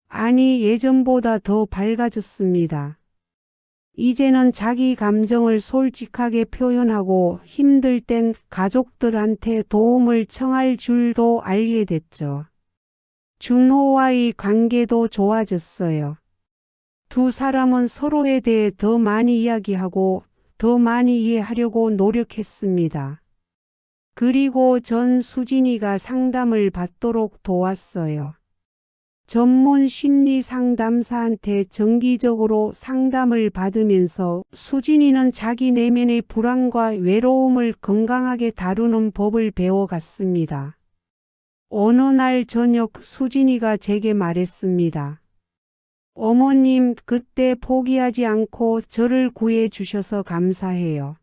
Speaker 1: 아니, 예전보다 더 밝아졌습니다. 이제는 자기 감정을 솔직하게 표현하고 힘들 땐 가족들한테 도움을 청할 줄도 알게 됐죠. 준호와의 관계도 좋아졌어요. 두 사람은 서로에 대해 더 많이 이야기하고 더 많이 이해하려고 노력했습니다. 그리고 전 수진이가 상담을 받도록 도왔어요. 전문 심리 상담사한테 정기적으로 상담을 받으면서 수진이는 자기 내면의 불안과 외로움을 건강하게 다루는 법을 배워갔습니다. 어느 날 저녁 수진이가 제게 말했습니다. 어머님, 그때 포기하지 않고 저를 구해 주셔서 감사해요.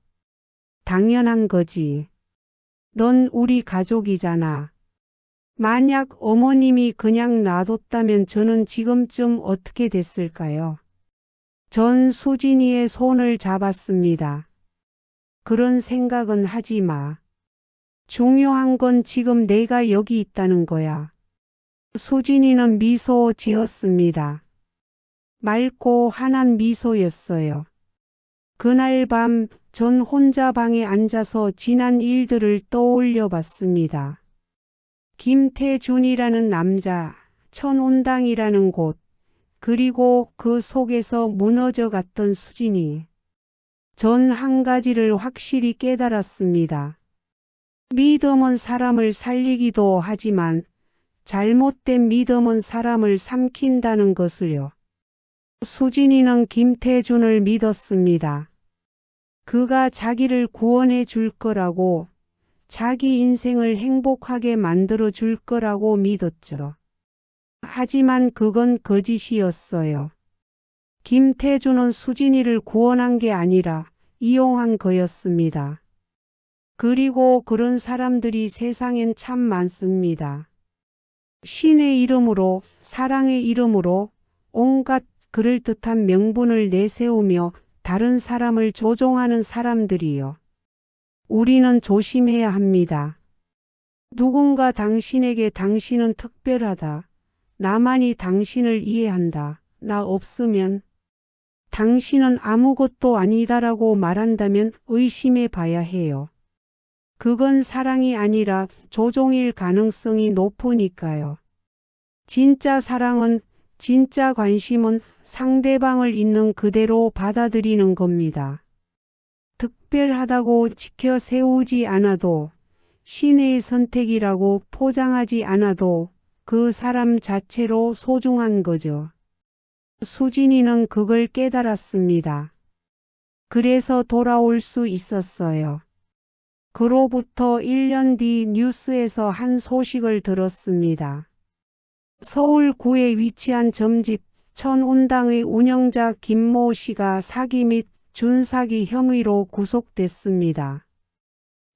Speaker 1: 당연한 거지. 넌 우리 가족이잖아. 만약 어머님이 그냥 놔뒀다면 저는 지금쯤 어떻게 됐을까요? 전 수진이의 손을 잡았습니다. 그런 생각은 하지 마. 중요한 건 지금 내가 여기 있다는 거야. 수진이는 미소 지었습니다. 맑고 환한 미소였어요. 그날 밤 전 혼자 방에 앉아서 지난 일들을 떠올려 봤습니다. 김태준이라는 남자, 천운당이라는 곳, 그리고 그 속에서 무너져 갔던 수진이. 전 한 가지를 확실히 깨달았습니다. 믿음은 사람을 살리기도 하지만 잘못된 믿음은 사람을 삼킨다는 것을요. 수진이는 김태준을 믿었습니다. 그가 자기를 구원해 줄 거라고, 자기 인생을 행복하게 만들어 줄 거라고 믿었죠. 하지만 그건 거짓이었어요. 김태준은 수진이를 구원한 게 아니라 이용한 거였습니다. 그리고 그런 사람들이 세상엔 참 많습니다. 신의 이름으로, 사랑의 이름으로 온갖 그럴듯한 명분을 내세우며 다른 사람을 조종하는 사람들이요. 우리는 조심해야 합니다. 누군가 당신에게 당신은 특별하다. 나만이 당신을 이해한다. 나 없으면 당신은 아무것도 아니다라고 말한다면 의심해 봐야 해요. 그건 사랑이 아니라 조종일 가능성이 높으니까요. 진짜 사랑은, 진짜 관심은 상대방을 있는 그대로 받아들이는 겁니다. 특별하다고 지켜 세우지 않아도, 신의 선택이라고 포장하지 않아도 그 사람 자체로 소중한 거죠. 수진이는 그걸 깨달았습니다. 그래서 돌아올 수 있었어요. 그로부터 1년 뒤 뉴스에서 한 소식을 들었습니다. 서울구에 위치한 점집 천운당의 운영자 김모 씨가 사기 및 준사기 혐의로 구속됐습니다.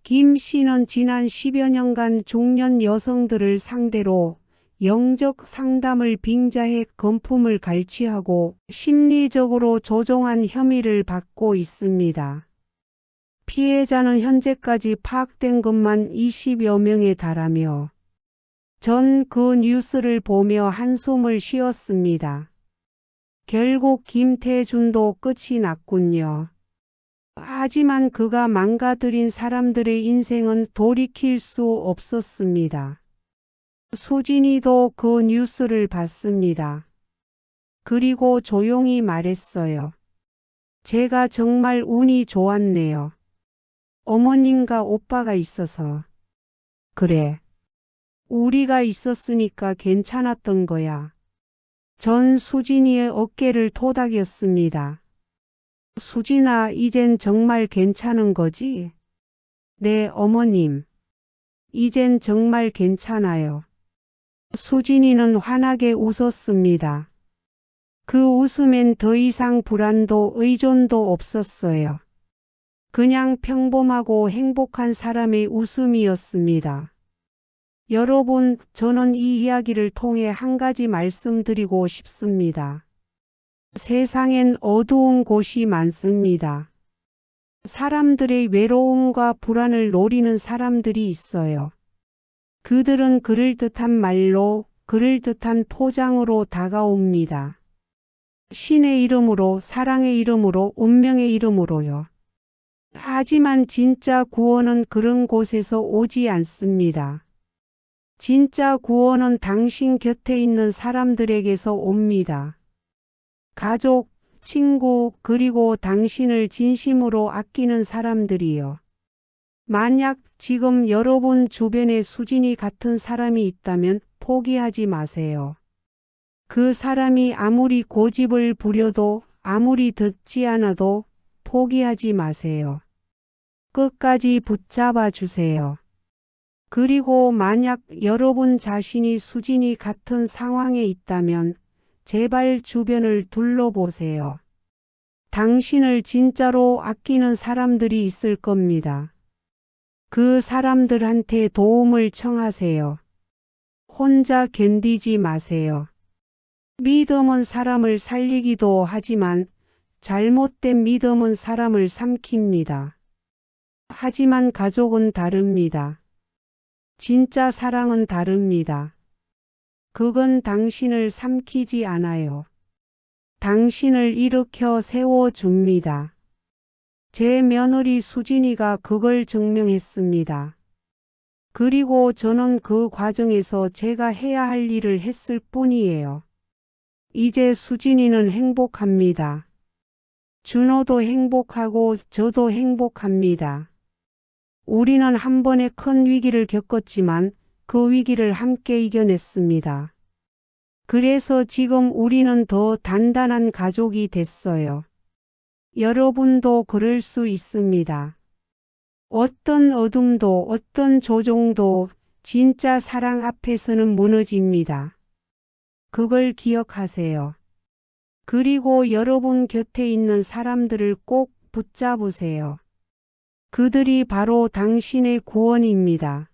Speaker 1: 김 씨는 지난 10여 년간 중년 여성들을 상대로 영적 상담을 빙자해 금품을 갈취하고 심리적으로 조종한 혐의를 받고 있습니다. 피해자는 현재까지 파악된 것만 20여 명에 달하며 전 그 뉴스를 보며 한숨을 쉬었습니다. 결국 김태준도 끝이 났군요. 하지만 그가 망가뜨린 사람들의 인생은 돌이킬 수 없었습니다. 수진이도 그 뉴스를 봤습니다. 그리고 조용히 말했어요. 제가 정말 운이 좋았네요. 어머님과 오빠가 있어서. 그래. 우리가 있었으니까 괜찮았던 거야. 전 수진이의 어깨를 토닥였습니다. 수진아, 이젠 정말 괜찮은 거지? 네, 어머님. 이젠 정말 괜찮아요. 수진이는 환하게 웃었습니다. 그 웃음엔 더 이상 불안도 의존도 없었어요. 그냥 평범하고 행복한 사람의 웃음이었습니다. 여러분, 저는 이 이야기를 통해 한 가지 말씀드리고 싶습니다. 세상엔 어두운 곳이 많습니다. 사람들의 외로움과 불안을 노리는 사람들이 있어요. 그들은 그럴듯한 말로, 그럴듯한 포장으로 다가옵니다. 신의 이름으로, 사랑의 이름으로, 운명의 이름으로요. 하지만 진짜 구원은 그런 곳에서 오지 않습니다. 진짜 구원은 당신 곁에 있는 사람들에게서 옵니다. 가족, 친구, 그리고 당신을 진심으로 아끼는 사람들이요. 만약 지금 여러분 주변에 수진이 같은 사람이 있다면 포기하지 마세요. 그 사람이 아무리 고집을 부려도 아무리 듣지 않아도 포기하지 마세요. 끝까지 붙잡아 주세요. 그리고 만약 여러분 자신이 수진이 같은 상황에 있다면 제발 주변을 둘러보세요. 당신을 진짜로 아끼는 사람들이 있을 겁니다. 그 사람들한테 도움을 청하세요. 혼자 견디지 마세요. 믿음은 사람을 살리기도 하지만 잘못된 믿음은 사람을 삼킵니다. 하지만 가족은 다릅니다. 진짜 사랑은 다릅니다. 그건 당신을 삼키지 않아요. 당신을 일으켜 세워줍니다. 제 며느리 수진이가 그걸 증명했습니다. 그리고 저는 그 과정에서 제가 해야 할 일을 했을 뿐이에요. 이제 수진이는 행복합니다. 준호도 행복하고 저도 행복합니다. 우리는 한 번의 큰 위기를 겪었지만 그 위기를 함께 이겨냈습니다. 그래서 지금 우리는 더 단단한 가족이 됐어요. 여러분도 그럴 수 있습니다. 어떤 어둠도 어떤 조종도 진짜 사랑 앞에서는 무너집니다. 그걸 기억하세요. 그리고 여러분 곁에 있는 사람들을 꼭 붙잡으세요. 그들이 바로 당신의 구원입니다.